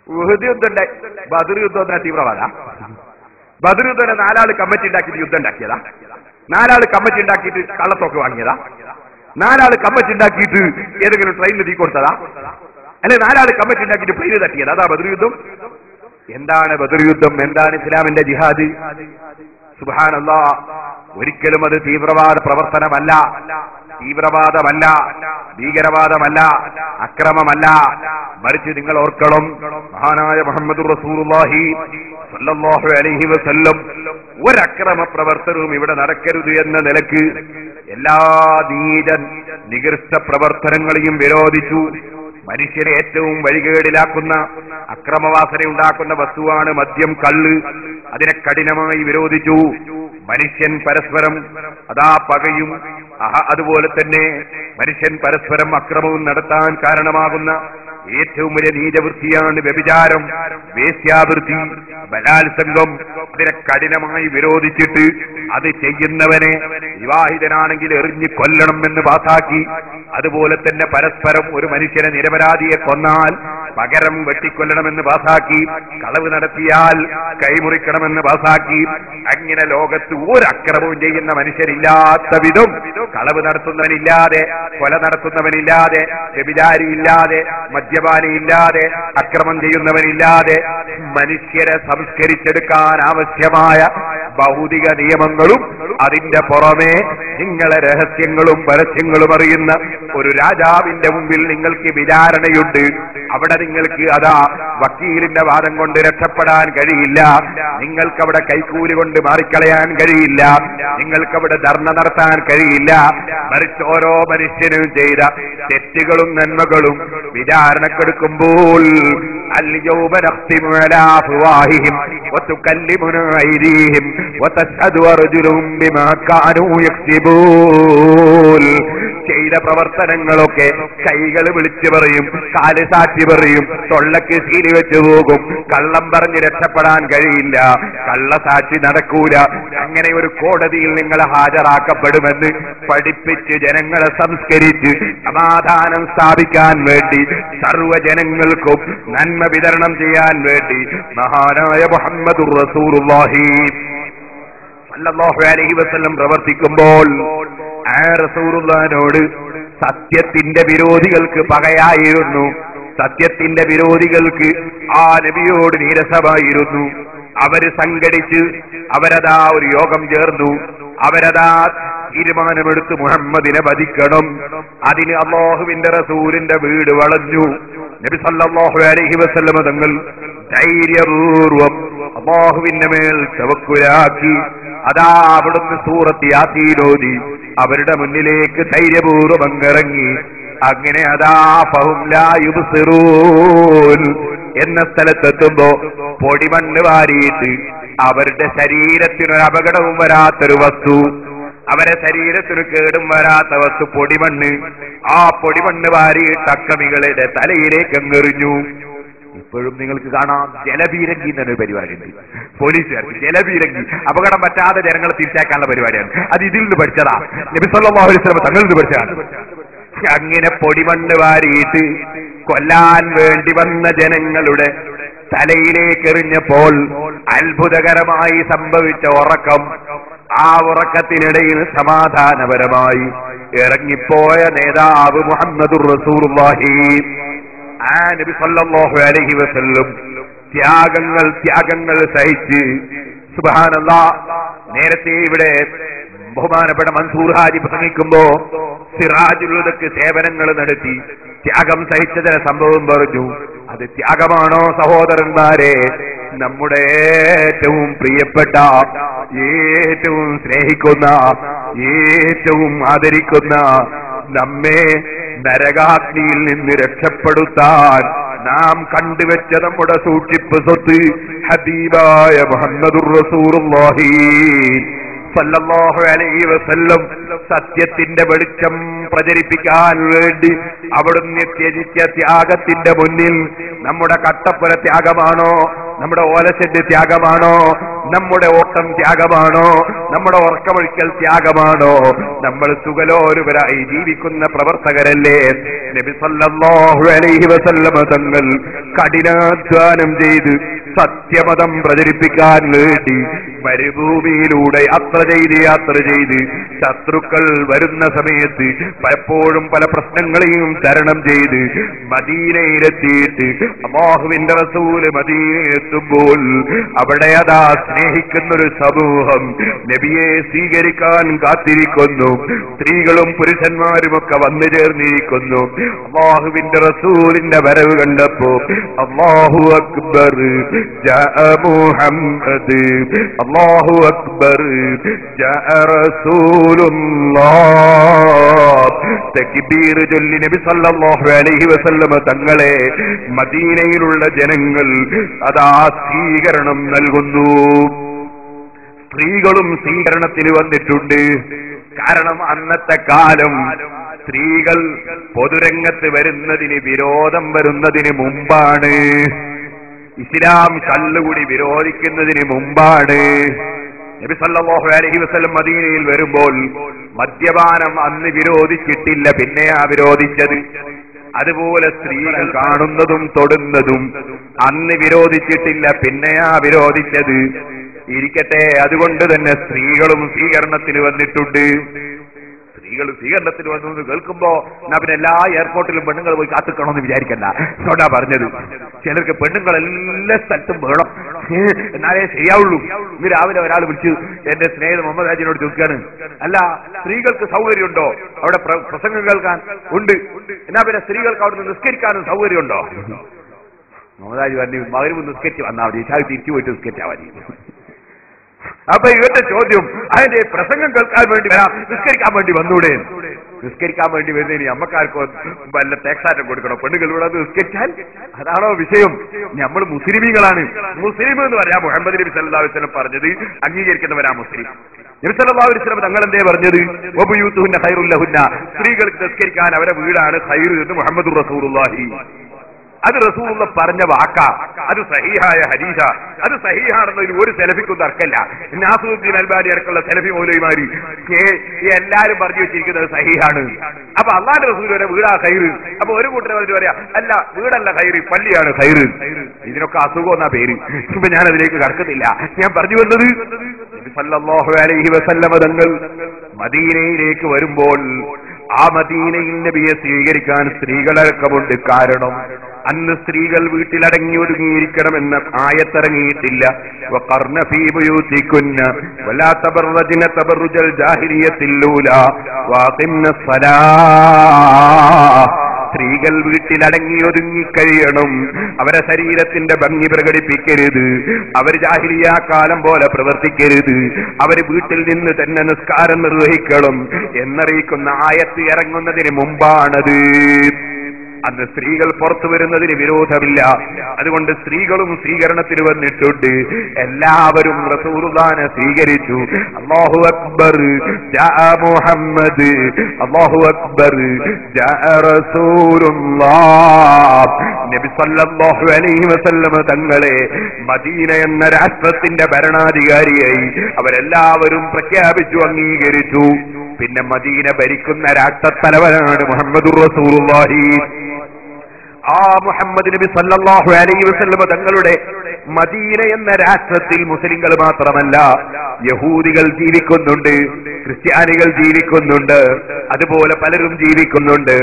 ഉഹദ് യുദ്ധം ഉണ്ടായി. ബദർ യുദ്ധം എന്നാ തീവ്രവാദ? ബദർ യുദ്ധം 4 ആള് കമ്മിറ്റി ഉണ്ടാക്കിയിട്ട് യുദ്ധം ഉണ്ടാക്കിയതാ? 4 ആള് കമ്മിറ്റി ഉണ്ടാക്കിയിട്ട് കള്ളത്തോക്ക് വാങ്ങിയതാ? 4 ആള് കമ്മിറ്റി ഉണ്ടാക്കിയിട്ട് ഏതെങ്കിലും ട്രെയിനിൽ തീ കൊടുത്തതാ? അല്ലെ 4 ആള് കമ്മിറ്റി ഉണ്ടാക്കിയിട്ട് പ്ലെയിന് തട്ടിയതാ? അതാ ബദർ യുദ്ധം? എന്താണ് ബദർ യുദ്ധം? എന്താണ് ഇസ്ലാമിന്റെ ജിഹാദ്? സുബ്ഹാനല്ലാഹ്, ഒരിക്കലും അത് തീവ്രവാദ പ്രവർത്തനമല്ല, തീവ്രവാദമല്ല, ഭീകരവാദമല്ല, അക്രമമല്ല. മറിച്ച് നിങ്ങൾ ഓർക്കണം, മഹാനായ മുഹമ്മദുർ റസൂലുള്ളാഹി സ്വല്ലല്ലാഹു അലൈഹി വസല്ലം ഒരക്രമ പ്രവർത്തനവും ഇവിടെ നടക്കരുത് എന്ന നിലക്ക് എല്ലാ നികൃഷ്ട പ്രവർത്തനങ്ങളെയും വിരോധിച്ചു. മനുഷ്യനെ ഏറ്റവും വഴികേടിലാക്കുന്ന, അക്രമവാസന ഉണ്ടാക്കുന്ന വസ്തുവാണ് മദ്യം, കള്ള്. അതിനെ കഠിനമായി വിരോധിച്ചു. മനുഷ്യൻ പരസ്പരം അതാ പകയും അതുപോലെ തന്നെ മനുഷ്യൻ പരസ്പരം അക്രമവും നടത്താൻ കാരണമാകുന്ന ഏറ്റവും വലിയ നീചവൃത്തിയാണ് വ്യഭിചാരം, വേശ്യാവൃത്തി, ബലാത്സംഗം. അതിനെ കഠിനമായി വിരോധിച്ചിട്ട് അത് ചെയ്യുന്നവനെ വിവാഹിതനാണെങ്കിൽ എറിഞ്ഞു കൊല്ലണം എന്ന് പാസാക്കി. അതുപോലെ തന്നെ പരസ്പരം ഒരു മനുഷ്യനെ നിരപരാധിയെ കൊന്നാൽ പകരം വെട്ടിക്കൊല്ലണമെന്ന് പാസാക്കി. കളവ് നടത്തിയാൽ കൈമുറിക്കണമെന്ന് പാസാക്കി. അങ്ങനെ ലോകത്ത് ഒരക്രമവും ചെയ്യുന്ന മനുഷ്യരില്ലാത്ത വിധം, കളവ് നടത്തുന്നവനില്ലാതെ, കൊല നടത്തുന്നവനില്ലാതെ, വ്യഭിചാരിയില്ലാതെ, മദ്യപാനിയില്ലാതെ, അക്രമം ചെയ്യുന്നവനില്ലാതെ മനുഷ്യരെ സംസ്കരിച്ചെടുക്കാൻ ആവശ്യമായ ഭൗതിക നിയമങ്ങളും അതിന്റെ പുറമെ നിങ്ങളെ രഹസ്യങ്ങളും പരസ്യങ്ങളും അറിയുന്ന ഒരു രാജാവിന്റെ മുമ്പിൽ നിങ്ങൾക്ക് വിചാരണയുണ്ട്. അവിടെ നിങ്ങൾക്ക് അതാ വക്കീലിന്റെ വാദം കൊണ്ട് രക്ഷപ്പെടാൻ കഴിയില്ല. നിങ്ങൾക്കവിടെ കൈക്കൂലി കൊണ്ട് മാറിക്കളയാൻ കഴിയില്ല. നിങ്ങൾക്കവിടെ ധർണ നടത്താൻ കഴിയില്ല. മറിച്ച് ഓരോ മനുഷ്യനും ചെയ്ത തെറ്റുകളും നന്മകളും വിചാരണക്കെടുക്കുമ്പോൾ اليوم نختم على أفواههم وتكلمنا أيديهم وتشهد أرجلهم بما كانوا يكسبون. ചെയ്ത പ്രവർത്തനങ്ങളൊക്കെ കൈകൾ വിളിച്ചു പറയും, കാല് സാക്ഷി പറയും, തൊള്ളക്ക് ശീലി വെച്ചു പോകും. കള്ളം പറഞ്ഞ് രക്ഷപ്പെടാൻ കഴിയില്ല, കള്ളസാക്ഷി നടക്കൂല. അങ്ങനെ ഒരു കോടതിയിൽ നിങ്ങൾ ഹാജരാക്കപ്പെടുമെന്ന് പഠിപ്പിച്ച് ജനങ്ങളെ സംസ്കരിച്ച് സമാധാനം സ്ഥാപിക്കാൻ വേണ്ടി സർവ്വജനങ്ങൾക്കും നന്മ വിതരണം ചെയ്യാൻ വേണ്ടി മഹാനായ മുഹമ്മദുർ റസൂലുള്ളാഹി സല്ലല്ലാഹു അലൈഹി വസല്ലം പ്രവർത്തിക്കുമ്പോൾ ആ റസൂലുള്ളാഹിനോട് സത്യത്തിന്റെ വിരോധികൾക്ക് പകയായിരുന്നു. സത്യത്തിന്റെ വിരോധികൾക്ക് ആ നബിയോട് നീരസമായിരുന്നു. അവര് സംഘടിച്ച് അവരതാ ഒരു യോഗം ചേർന്നു. അവരതാ തീരുമാനമെടുത്ത് മുഹമ്മദിനെ വധിക്കണം. അതിന് അല്ലാഹുവിന്റെ റസൂലിന്റെ വീട് വളഞ്ഞു. നബി സല്ലല്ലാഹു അലൈഹി വസല്ലം തങ്ങൾ ധൈര്യപൂർവം അല്ലാഹുവിന്റെ മേൽ തവക്കുലാക്കി അതാ അവിടുന്ന് സൂറത്ത് യാസീൻ ഓതി അവരുടെ മുന്നിലേക്ക് ധൈര്യപൂർവം അങ്ങിറങ്ങി. അങ്ങനെ അതാ ഫഹും ലാ യുബ്സിറൂൻ എന്ന സ്ഥലത്തെത്തുമ്പോ പൊടിമണ്ണ് വാരിയിട്ട് അവരുടെ ശരീരത്തിനൊരു അപകടവും വരാത്തൊരു വസ്തു, അവരെ ശരീരത്തിന് കേടും വരാത്ത വസ്തു പൊടിമണ്ണ്. ആ പൊടിമണ്ണ് വാരിയിട്ട് അക്രമികളുടെ തലയിലേക്ക് അങ്ങെറിഞ്ഞു. ഇപ്പോഴും നിങ്ങൾക്ക് കാണാം ജലപീരങ്കി എന്നൊരു പരിപാടിയുണ്ട്. പോലീസുകാർക്ക് ജലപീരങ്കി അപകടം പറ്റാതെ ജനങ്ങളെ തിരിച്ചേക്കാനുള്ള പരിപാടിയാണ്. അത് ഇതിൽ നിന്ന് പഠിച്ചതാ. നബി സല്ലല്ലാഹു അലൈഹി വസല്ലം തങ്ങളിൽ നിന്ന് പഠിച്ചതാണ്. അങ്ങനെ പൊടിമണ്ണ് വാരിയിട്ട് കൊല്ലാൻ വേണ്ടി വന്ന ജനങ്ങളുടെ തലയിലേക്ക് എറിഞ്ഞപ്പോൾ അത്ഭുതകരമായി സംഭവിച്ച ഉറക്കം. ആ ഉറക്കത്തിനിടയിൽ സമാധാനപരമായി ഇറങ്ങിപ്പോയ നേതാവ് മുഹമ്മദുർ റസൂലുള്ളാഹി ആ നബി സല്ലല്ലാഹു അലൈഹി വസല്ലം ത്യാഗങ്ങൾ സഹിച്ച് സുബ്ഹാനല്ലാഹ്. നേരത്തെ ഇവിടെ ബഹുമാനപ്പെട്ട മൻസൂർ ഹാജി പ്രസംഗിക്കുമ്പോ സിറാജുൽ ഹുദക്ക് സേവനങ്ങൾ നടത്തി ത്യാഗം സഹിച്ചതിന്റെ സംഭവം പറഞ്ഞു. അത് ത്യാഗമാണോ സഹോദരന്മാരെ? നമ്മുടെ ഏറ്റവും പ്രിയപ്പെട്ട, ഏറ്റവും സ്നേഹിക്കുന്ന, ഏറ്റവും ആദരിക്കുന്ന, നമ്മെ നരകാഗ്നിയിൽ നിന്ന് രക്ഷപ്പെടുത്താൻ നാം കണ്ടുവെച്ച നമ്മുടെ സൂക്ഷിപ്പ് സ്വത്ത് ഹബീബായ മുഹമ്മദുർ റസൂലുള്ളാഹി സല്ലല്ലാഹു അലൈഹി വസല്ലം സത്യത്തിന്റെ വെളിച്ചം പ്രചരിപ്പിക്കാൻ വേണ്ടി അവിടുന്ന് ത്യജിച്ച ത്യാഗത്തിന്റെ മുന്നിൽ നമ്മുടെ കട്ടപ്പുര ത്യാഗമാണോ? നമ്മുടെ ഓലച്ചെന്റെ ത്യാഗമാണോ? നമ്മുടെ ഓട്ടം ത്യാഗമാണോ? നമ്മുടെ ഉറക്കമൊഴിക്കൽ ത്യാഗമാണോ? നമ്മൾ സുഖലോലുപരായി ജീവിക്കുന്ന പ്രവർത്തകരല്ലേ? നബി സല്ലല്ലാഹു അലൈഹി വസല്ലം തങ്ങൾ കഠിനാധ്വാനം ചെയ്ത് സത്യമതം പ്രചരിപ്പിക്കാൻ വേണ്ടി മരുഭൂമിയിലൂടെ യാത്ര ചെയ്ത് ശത്രുക്കൾ വരുന്ന സമയത്ത് പലപ്പോഴും പല പ്രശ്നങ്ങളെയും തരണം ചെയ്ത് മദീനയിലെത്തിയിട്ട് അല്ലാഹുവിന്റെ റസൂല് മദീനയിലെത്തുമ്പോൾ അവിടെ അതാ സ്നേഹിക്കുന്നൊരു സമൂഹം നബിയെ സ്വീകരിക്കാൻ കാത്തിരിക്കുന്നു. സ്ത്രീകളും പുരുഷന്മാരുമൊക്കെ വന്നു ചേർന്നിരിക്കുന്നു. അല്ലാഹുവിന്റെ റസൂലിന്റെ വരവ് കണ്ടപ്പോ അല്ലാഹു അക്ബർ ജാഅ മുഹമ്മദ്, അല്ലാഹു അക്ബർ ജാഅ റസൂലുള്ളാഹ്. തക്ബീർ ചൊല്ലി നബി സല്ലല്ലാഹു അലൈഹി വസല്ലം തങ്ങളെ മദീനയിലുള്ള ജനങ്ങൾ അതാ സ്വീകരണം നൽകുന്നു. സ്ത്രീകളും സ്വീകരണത്തിന് വന്നിട്ടുണ്ട്. കാരണം അന്നത്തെ കാലം സ്ത്രീകൾ പൊതുരംഗത്ത് വരുന്നതിന് വിരോധം വരുന്നതിന് മുമ്പാണ്. ഇസ്ലാം കള്ളുകൂടി വിരോധിക്കുന്നതിന് മുമ്പാണ്. നബി സല്ലല്ലാഹു അലൈഹി വസല്ലം മദീനയിൽ വരുമ്പോൾ മദ്യപാനം അന്ന് വിരോധിച്ചിട്ടില്ല, പിന്നെയാ വിരോധിച്ചത്. അതുപോലെ സ്ത്രീകൾ കാണുന്നതും തൊടുന്നതും അന്ന് വിരോധിച്ചിട്ടില്ല, പിന്നെയാ വിരോധിച്ചത്. ഇരിക്കട്ടെ, അതുകൊണ്ട് തന്നെ സ്ത്രീകളും സ്വീകരണത്തിന് വന്നിട്ടുണ്ട്. സ്ത്രീകൾ സ്വീകരണത്തിന് വന്നു എന്ന് കേൾക്കുമ്പോ എന്നാ പിന്നെ എല്ലാ എയർപോർട്ടിലും പെണ്ണുങ്ങൾ പോയി കാത്തിക്കണമെന്ന് വിചാരിക്കണ്ട. അതുകൊണ്ടാ പറഞ്ഞത്. ചിലർക്ക് പെണ്ണുങ്ങൾ എല്ലാ സ്ഥലത്തും വേണം, എന്നാലേ ശരിയാവുള്ളൂ. ഇന്ന് രാവിലെ ഒരാൾ വിളിച്ച് എന്റെ സ്നേഹിത മുഹമ്മദ് ഹാജിനോട് ചോദിക്കാണ്, അല്ല സ്ത്രീകൾക്ക് സൗകര്യമുണ്ടോ അവിടെ പ്രസംഗം കേൾക്കാൻ? ഉണ്ട്. എന്നാ പിന്നെ സ്ത്രീകൾക്ക് അവിടെ നിസ്കരിക്കാനും സൗകര്യമുണ്ടോ? മുഹമ്മദ് ഹാജി പറഞ്ഞു, മഗ്‌രിബ് നിസ്കരിച്ച് വന്നാൽ മതി, ഇശാ തിരിച്ചു പോയിട്ട് നിസ്കരിച്ചാൽ മതി. അപ്പൊ ഇവരുടെ ചോദ്യം, അതിന്റെ പ്രസംഗം കേൾക്കാൻ വേണ്ടി വരാം, നിസ്കരിക്കാൻ വേണ്ടി വന്നൂടെ? നിസ്കരിക്കാൻ വേണ്ടി വരുന്നതിന് അമ്മക്കാർക്ക് വല്ല ടേക്സാറ്റം കൊടുക്കണം, പെണ്ണുകളിവിടെ നിസ്കരിച്ചാൽ? അതാണോ വിഷയം? നമ്മൾ മുസ്ലിമീങ്ങളാണ്. മുസ്ലിം എന്ന് പറയാം മുഹമ്മദ് നബി സല്ലല്ലാഹു അലൈഹി വസല്ലം പറഞ്ഞത് അംഗീകരിക്കുന്നവരാ മുസ്ലിം. നബി സല്ലല്ലാഹു അലൈഹി വസല്ലം തങ്ങൾ എന്തേ പറഞ്ഞത്? വബുയൂതുഹുന്ന ഖൈറുൽ ലഹുന്ന, സ്ത്രീകൾക്ക് നിസ്കരിക്കാൻ അവരെ വീടാണ് ഖൈർ എന്ന് മുഹമ്മദുർ റസൂലുള്ളാഹി. അത് റസൂലുള്ള പറഞ്ഞ വാക്കാ, അത് സഹീഹായ ഹദീസ. അത് സഹീഹാണെന്നതിൽ ഒരു സെലഫിക്കും തർക്കമില്ല. നാസറുദ്ദീൻ അൽബാനി അടക്കമുള്ള സെലഫി മൗലവിമാര് എല്ലാരും പറഞ്ഞു വെച്ചിരിക്കുന്നത് സഹീഹാണ്. അപ്പൊ അള്ളാന്റെ റസൂൽ വരെ വീടാ ഖൈറ്. അപ്പൊ ഒരു കൂട്ടരെ പറഞ്ഞിട്ട് പറയാ, അല്ല വീടല്ല ഖൈറ്, പള്ളിയാണ് ഖൈറ്. ഇതിനൊക്കെ അസുഖം എന്നാ പേര്. ഇപ്പൊ ഞാൻ അതിലേക്ക് കടക്കുന്നില്ല. ഞാൻ പറഞ്ഞു വന്നത്, സല്ലല്ലാഹു അലൈഹി വസല്ലമ തങ്ങൾ മദീനയിലേക്ക് വരുമ്പോൾ ആ മദീനയിൽ നബിയെ സ്വീകരിക്കാൻ സ്ത്രീകളടക്കമുണ്ട്. കാരണം അന്ന് സ്ത്രീകൾ വീട്ടിലടങ്ങി ഒതുങ്ങിയിരിക്കണമെന്ന് ആയത്തിറങ്ങിയിട്ടില്ല. വഖർന ഫീ ബുയൂതികുന്ന വലാ തബറജ്ന തബറുജൽ ജാഹിലിയ്യത്തിൽ ഊലാ വഅഖിംന സ്വലാഹ്. സ്ത്രീകൾ വീട്ടിലടങ്ങി ഒതുങ്ങിക്കഴിയണം. അവരെ ശരീരത്തിന്റെ ഭംഗി പ്രകടിപ്പിക്കരുത്. അവർ ജാഹിലിയ്യ കാലം പോലെ പ്രവർത്തിക്കരുത്. അവർ വീട്ടിൽ നിന്ന് തന്നെ നിസ്കാരം നിർവഹിക്കണം എന്നറിയിക്കുന്ന ആയത്ത് ഇറങ്ങുന്നതിന് മുമ്പാണത്. അന്ന് സ്ത്രീകൾ പുറത്തു വരുന്നതിന് വിരോധമില്ല. അതുകൊണ്ട് സ്ത്രീകളും സ്വീകരണത്തിന് വന്നിട്ടുണ്ട്. എല്ലാവരും റസൂലുള്ളാഹിനെ സ്വീകരിച്ചു. അല്ലാഹു അക്ബർ, ജാഅ മുഹമ്മദ്, അല്ലാഹു അക്ബർ, ജാഅ റസൂലുള്ളാഹ്. നബി സല്ലല്ലാഹു അലൈഹി വസല്ലം തങ്ങളെ മദീന എന്ന രാഷ്ട്രത്തിന്റെ ഭരണാധികാരിയായി അവരെല്ലാവരും പ്രഖ്യാപിച്ചു, അംഗീകരിച്ചു. പിന്നെ മദീന ഭരിക്കുന്ന രാഷ്ട്രത്തലവനാണ് മുഹമ്മദുർ റസൂലുള്ളാഹി. ആ മുഹമ്മദ് നബി സല്ലല്ലാഹു അലൈഹി വസല്ലം തങ്ങളുടെ മദീന എന്ന രാഷ്ട്രത്തിൽ മുസ്ലിങ്ങൾ മാത്രമല്ല, യഹൂദികൾ ജീവിക്കുന്നുണ്ട്, ക്രിസ്ത്യാനികൾ ജീവിക്കുന്നുണ്ട്, അതുപോലെ പലരും ജീവിക്കുന്നുണ്ട്.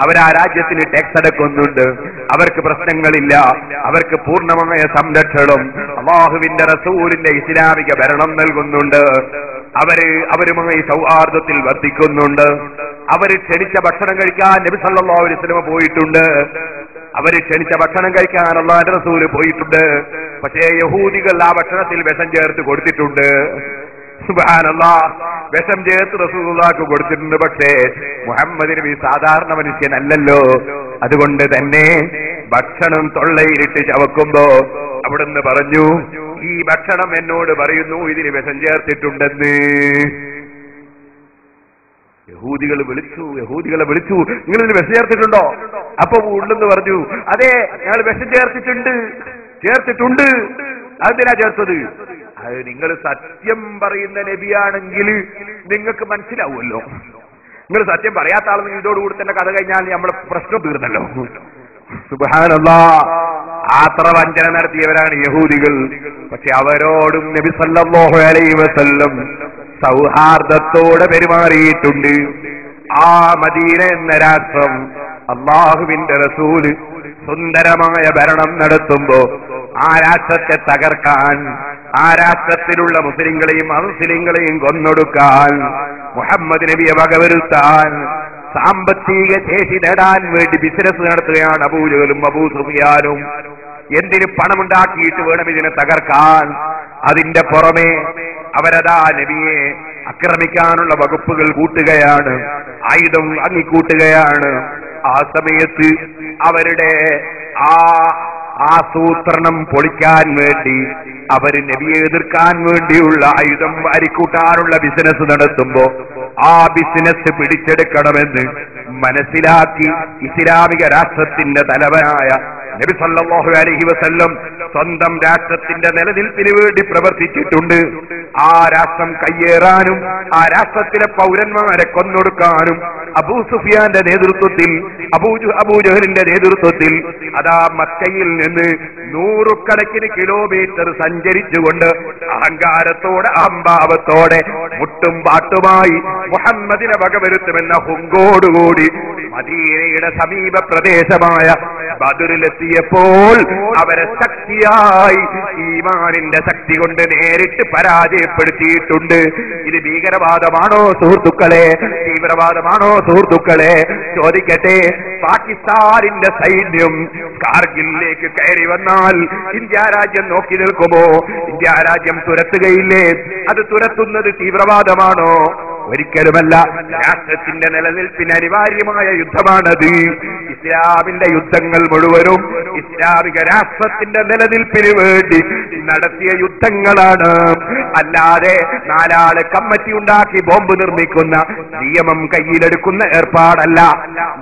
അവരാ രാജ്യത്തിന് ടാക്സ് അടക്കുന്നുണ്ട്. അവർക്ക് പ്രശ്നങ്ങളില്ല. അവർക്ക് പൂർണ്ണമായ സംരക്ഷണം അല്ലാഹുവിന്റെ റസൂലിന്റെ ഇസ്ലാമിക ഭരണം നൽകുന്നുണ്ട്. അവരുമായി സൗഹാർദ്ദത്തിൽ വർദ്ധിക്കുന്നുണ്ട്. അവര് ക്ഷണിച്ച ഭക്ഷണം കഴിക്കാൻ നബി സല്ലല്ലാഹു അലൈഹി വസല്ലം പോയിട്ടുണ്ട്. അവര് ക്ഷണിച്ച ഭക്ഷണം കഴിക്കാൻ അല്ലാഹുവിന്റെ റസൂൽ പോയിട്ടുണ്ട്. പക്ഷേ യഹൂദികൾ ആ ഭക്ഷണത്തിൽ വിഷം ചേർത്ത് കൊടുത്തിട്ടുണ്ട്. സുബ്ഹാനല്ലാഹ്, വിഷം ചേർത്ത് റസൂലുള്ളാഹിക്ക് കൊടുത്തിട്ടുണ്ട്. പക്ഷേ മുഹമ്മദ് നബി സാധാരണ മനുഷ്യനല്ലല്ലോ. അതുകൊണ്ട് തന്നെ ഭക്ഷണം തൊള്ളയിലിട്ട് ചവക്കുമ്പോ അവിടുന്ന് പറഞ്ഞു, ഈ ഭക്ഷണം എന്നോട് പറയുന്നു ഇതിന് വിഷം ചേർത്തിട്ടുണ്ടെന്ന്. യഹൂദികളെ വിളിച്ചു, നിങ്ങൾ ഇതിന് വിഷം ചേർത്തിട്ടുണ്ടോ? അപ്പൊ ഉണ്ടെന്ന് പറഞ്ഞു, അതെ ഞങ്ങൾ വിഷം ചേർത്തിട്ടുണ്ട്. അതെന്തിനാ ചേർത്തത്? അത് നിങ്ങൾ സത്യം പറയുന്ന നബിയാണെങ്കിൽ നിങ്ങൾക്ക് മനസ്സിലാവുമല്ലോ. നിങ്ങൾ സത്യം പറയാത്ത ആളെങ്കിൽ ഇതോടുകൂടി തന്നെ കഥ കഴിഞ്ഞാൽ നമ്മളെ പ്രശ്നം തീർന്നല്ലോ. സുബ്ഹാനല്ലാഹ്, ആത്ര വഞ്ചന നടത്തിയവരാണ് യഹൂദികൾ. പക്ഷെ അവരോടും നബി സല്ലല്ലാഹു അലൈഹി വസല്ലം സൗഹാർദ്ദത്തോടെ പെരുമാറിയിട്ടുണ്ട്. ആ മദീന എന്ന രാഷ്ട്രം അല്ലാഹുവിന്റെ റസൂല് സുന്ദരമായ ഭരണം നടത്തുമ്പോ ആ രാഷ്ട്രത്തെ തകർക്കാൻ, ആ രാഷ്ട്രത്തിലുള്ള മുസ്ലിങ്ങളെയും അമുസ്ലിങ്ങളെയും കൊന്നൊടുക്കാൻ, മുഹമ്മദ് നബിയെ വകവരുത്താൻ, സാമ്പത്തിക ശേഷി നേടാൻ വേണ്ടി ബിസിനസ് നടത്തുകയാണ് അബൂജഹലും അബൂ സുഫിയാനും. എന്തിന് പണമുണ്ടാക്കിയിട്ട് വേണം ഇതിനെ തകർക്കാൻ. അതിന്റെ പുറമെ അവരതാ നബിയെ ആക്രമിക്കാനുള്ള വകുപ്പുകൾ കൂട്ടുകയാണ്, ആയുധം വാങ്ങിക്കൂട്ടുകയാണ്. ആ സമയത്ത് അവരുടെ ആസൂത്രണം പൊളിക്കാൻ വേണ്ടി അവര് നബിയെ എതിർക്കാൻ വേണ്ടിയുള്ള ആയുധം വാരിക്കൂട്ടാനുള്ള ബിസിനസ് നടത്തുമ്പോ ആ ബിസിനസ് പിടിച്ചെടുക്കണമെന്ന് മനസ്സിലാക്കി ഇസ്ലാമിക രാഷ്ട്രത്തിന്റെ തലവനായ നബി സല്ലല്ലാഹു അലൈഹി വസല്ലം സ്വന്തം രാഷ്ട്രത്തിന്റെ നിലനിൽപ്പിന് വേണ്ടി പ്രവർത്തിച്ചിട്ടുണ്ട്. ആ രാഷ്ട്രം കയ്യേറാനും ആ രാഷ്ട്രത്തിലെ പൗരന്മാരെ കൊന്നൊടുക്കാനും അബൂ സുഫിയാന്റെ നേതൃത്വത്തിൽ, അബൂജഹലിന്റെ നേതൃത്വത്തിൽ അതാ മക്കയിൽ നിന്ന് 100 കണക്കിന് കിലോമീറ്റർ സഞ്ചരിച്ചുകൊണ്ട് അഹങ്കാരത്തോടെ അഹംഭാവത്തോടെ മുട്ടും പാട്ടുമായി മുഹമ്മദിനെ വകവരുത്തുമെന്ന ഹുങ്കോടുകൂടി മദീനയുടെ സമീപ പ്രദേശമായ ബദറിലെത്തിയപ്പോൾ അവരെ ശക്തിയായി ഈമാനിന്റെ ശക്തി കൊണ്ട് നേരിട്ട് പരാജയപ്പെടുത്തിയിട്ടുണ്ട്. ഇത് ഭീകരവാദമാണോ സുഹൃത്തുക്കളെ? തീവ്രവാദമാണോ സുഹൃത്തുക്കളെ? ചോദിക്കട്ടെ, പാകിസ്ഥാനിന്റെ സൈന്യം കാർഗിലിലേക്ക് കയറി വന്നാൽ ഇന്ത്യ രാജ്യം നോക്കി നിൽക്കുമോ? ഇന്ത്യ രാജ്യം തുരത്തുകയില്ലേ? അത് തുരത്തുന്നത് തീവ്രവാദമാണോ? ഒരിക്കലുമല്ല. രാഷ്ട്രത്തിന്റെ നിലനിൽപ്പിന് അനിവാര്യമായ യുദ്ധമാണത്. ഇസ്ലാമിന്റെ യുദ്ധങ്ങൾ മുഴുവനും ഇസ്ലാമിക രാഷ്ട്രത്തിന്റെ നിലനിൽപ്പിന് വേണ്ടി നടത്തിയ യുദ്ധങ്ങളാണ്. അല്ലാതെ നാലാള് കമ്മിറ്റി ഉണ്ടാക്കി ബോംബ് നിർമ്മിക്കുന്ന നിയമം കയ്യിലെടുക്കുന്ന ഏർപ്പാടല്ല.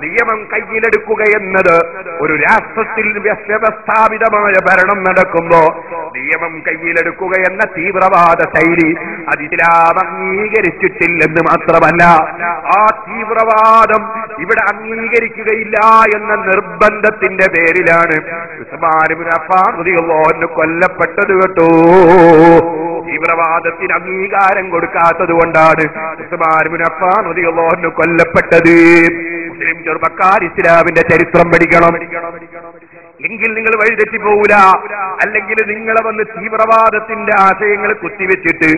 നിയമം കയ്യിലെടുക്കുക എന്നത് ഒരു രാഷ്ട്രത്തിൽ വ്യവസ്ഥാപിതമായ ഭരണം നടക്കുമ്പോ നിയമം കയ്യിലെടുക്കുക എന്ന തീവ്രവാദ ശൈലി അത് ഇസ്ലാം അംഗീകരിച്ചിട്ടില്ലെന്ന് മാത്രമല്ല, ആ തീവ്രവാദം ഇവിടെ അംഗീകരിക്കുകയില്ല എന്ന നിർബന്ധത്തിന്റെ പേരിലാണ് ഉസ്മാൻ ഇബ്നു അഫ്ഫാൻ റളിയല്ലാഹു അൻഹു കൊല്ലപ്പെട്ടത് കേട്ടോ. തീവ്രവാദത്തിന് അംഗീകാരം കൊടുക്കാത്തത് കൊണ്ടാണ് ഉസ്മാൻ ഇബ്നു അഫ്ഫാൻ റളിയല്ലാഹു അൻഹു കൊല്ലപ്പെട്ടത്. മുസ്ലിം ചെറുപ്പക്കാർ ഇസ്ലാമിന്റെ ചരിത്രം പഠിക്കണം. എങ്കിൽ നിങ്ങൾ വഴിതെറ്റി പോകൂല. അല്ലെങ്കിൽ നിങ്ങളെ വന്ന് തീവ്രവാദത്തിന്റെ ആശയങ്ങൾ കുത്തിവെച്ചിട്ട്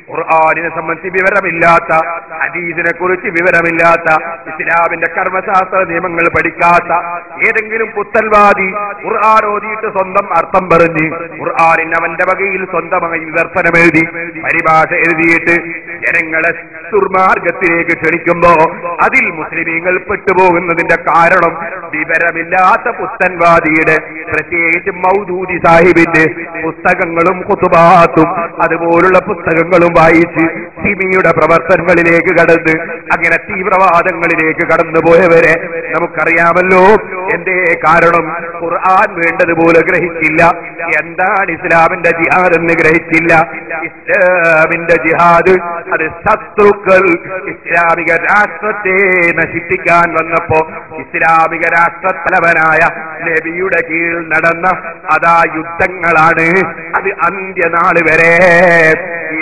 ഖുർആനിനെ സംബന്ധിച്ച് വിവരമില്ലാത്ത, ഹദീസിനെ കുറിച്ച് വിവരമില്ലാത്ത, ഇസ്ലാമിന്റെ കർമ്മശാസ്ത്ര നിയമങ്ങൾ പഠിക്കാത്ത ഏതെങ്കിലും പുത്തൽവാദി ഖുർആൻ ഓതിയിട്ട് സ്വന്തം അർത്ഥം പറഞ്ഞ് ഖുർആനിന് അവന്റെ വകയിൽ സ്വന്തമായി വിവർത്തനം എഴുതി പരിഭാഷ എഴുതിയിട്ട് ജനങ്ങളെ ദുർമാർഗത്തിലേക്ക് ക്ഷണിക്കുമ്പോ അതിൽ മുസ്ലിമീങ്ങൾ പെട്ടുപോകുന്നതിന്റെ കാരണം വിവരമില്ലാത്ത പുത്തൻവാദിയുടെ, പ്രത്യേകിച്ച് മൗദൂദി സാഹിബിന്റെ പുസ്തകങ്ങളും ഖുതുബാത്തും അതുപോലുള്ള പുസ്തകങ്ങളും വായിച്ച് സിമിയുടെ പ്രവർത്തനങ്ങളിലേക്ക് കടന്ന് അങ്ങനെ തീവ്രവാദങ്ങളിലേക്ക് കടന്നുപോയവരെ നമുക്കറിയാമല്ലോ. എന്തേ കാരണം? ഖുർആൻ വേണ്ടതുപോലെ ഗ്രഹിച്ചില്ല. എന്താണ് ഇസ്ലാമിന്റെ ജിഹാദ് എന്ന് ഗ്രഹിച്ചില്ല. ഇസ്ലാമിന്റെ ജിഹാദ് അത് ശത്രുക്കൾ ഇസ്ലാമിക രാഷ്ട്രത്തെ നശിപ്പിക്കാൻ വന്നപ്പോ ഇസ്ലാമിക രാഷ്ട്രത്തലവനായ നബിയുടെ കീഴിൽ നടന്ന അതാ യുദ്ധങ്ങളാണ്. അത് അന്ത്യനാൾ വരെ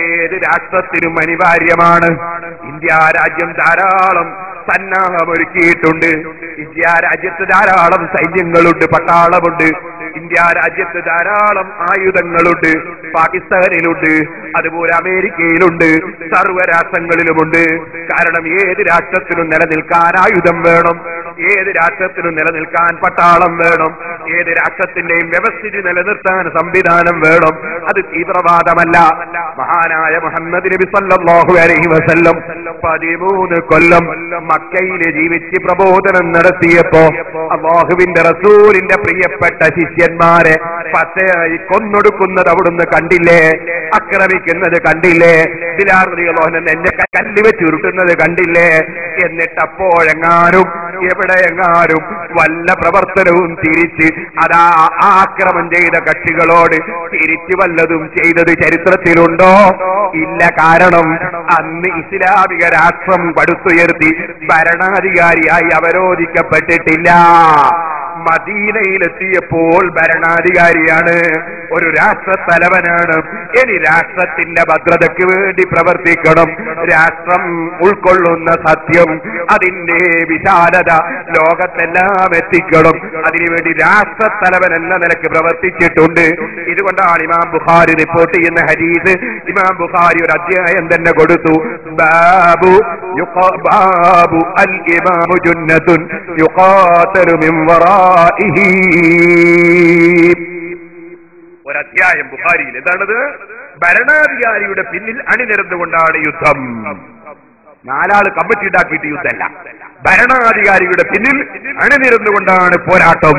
ഏത് രാഷ്ട്രത്തിനും അനിവാര്യമാണ്. ഇന്ത്യ രാജ്യം ധാരാളം സന്നാഹമൊരുക്കിയിട്ടുണ്ട്. ഇന്ത്യ രാജ്യത്ത് ധാരാളം സൈന്യങ്ങളുണ്ട്, പട്ടാളമുണ്ട്. ഇന്ത്യ രാജ്യത്ത് ധാരാളം ആയുധങ്ങളുണ്ട്. പാകിസ്ഥാനിലുണ്ട്, അതുപോലെ അമേരിക്കയിലുണ്ട്, സർവ്വരാഷ്ട്രങ്ങളിലുമുണ്ട്. കാരണം ഏത് രാഷ്ട്രത്തിനും നിലനിൽക്കാൻ ആയുധം വേണം, ഏത് രാഷ്ട്രത്തിനും നിലനിൽക്കാൻ പട്ടാളം വേണം, ഏത് രാഷ്ട്രത്തിന്റെയും വ്യവസ്ഥിതി നിലനിർത്താൻ സംവിധാനം വേണം. അത് തീവ്രവാദമല്ല. മഹാനായ മുഹമ്മദ് നബി സല്ലല്ലാഹു അലൈഹി വസല്ലം 13 കൊല്ലം മക്കയിൽ ജീവിച്ച് പ്രബോധനം നടത്തിയപ്പോ അല്ലാഹുവിന്റെ റസൂലിന്റെ പ്രിയപ്പെട്ട ശിഷ്യന്മാരെ പച്ചയായി കൊന്നൊടുക്കുന്നത് അവിടുന്ന് കണ്ടില്ലേ? ആക്രമിക്കുന്നത് കണ്ടില്ലേ? ബിലാൽ റളിയല്ലാഹു അൻഹു എന്നെ കല്ല് വെച്ച് ഉരുട്ടുന്നത് കണ്ടില്ലേ? എന്നിട്ടപ്പോഴെങ്ങാനും എവിടെയെങ്ങാനും വല്ല പ്രവർത്തനവും തിരിച്ച് അതാ ആക്രമണം ചെയ്ത കക്ഷികളോട് തിരിച്ചു വല്ലതും ചെയ്തത് ചരിത്രത്തിലുണ്ടോ? ഇല്ല. കാരണം അന്ന് ഇസ്ലാമിക രാഷ്ട്രം പടുത്തുയർത്തി ഭരണാധികാരിയായി അവരോധിക്കപ്പെട്ടിട്ടില്ല. മദീനയിലെത്തിയപ്പോൾ ഭരണാധികാരിയാണ്, ഒരു രാഷ്ട്രത്തലവനാണ്. ഇനി രാഷ്ട്രത്തിന്റെ ഭദ്രതയ്ക്ക് വേണ്ടി പ്രവർത്തിക്കണം. രാഷ്ട്രം ഉൾക്കൊള്ളുന്ന സത്യം, അതിന്റെ വിശാലത ലോകത്തെല്ലാം എത്തിക്കണം. അതിനുവേണ്ടി രാഷ്ട്രത്തലവൻ എന്ന നിലക്ക് പ്രവർത്തിച്ചിട്ടുണ്ട്. ഇതുകൊണ്ടാണ് ഇമാം ബുഖാരി റിപ്പോർട്ട് ചെയ്യുന്ന ഹദീസ്, ഇമാം ബുഖാരി ഒരു അധ്യായം തന്നെ കൊടുത്തു. ബാബു അൽ ഇമാമു ജുന്നത്തുൻ യുഖാതലു മിൻ വറാഇഹി. ഒരധ്യായം ബുഖാരിയിൽ. എന്താണത്? ഭരണാധികാരിയുടെ പിന്നിൽ അണിനിരന്നുകൊണ്ടാണ് യുദ്ധം. 4 ആള് കമ്മിറ്റി ഉണ്ടാക്കിയിട്ട് യുദ്ധമല്ല, ഭരണാധികാരിയുടെ പിന്നിൽ അണിനിരന്നുകൊണ്ടാണ് പോരാട്ടം.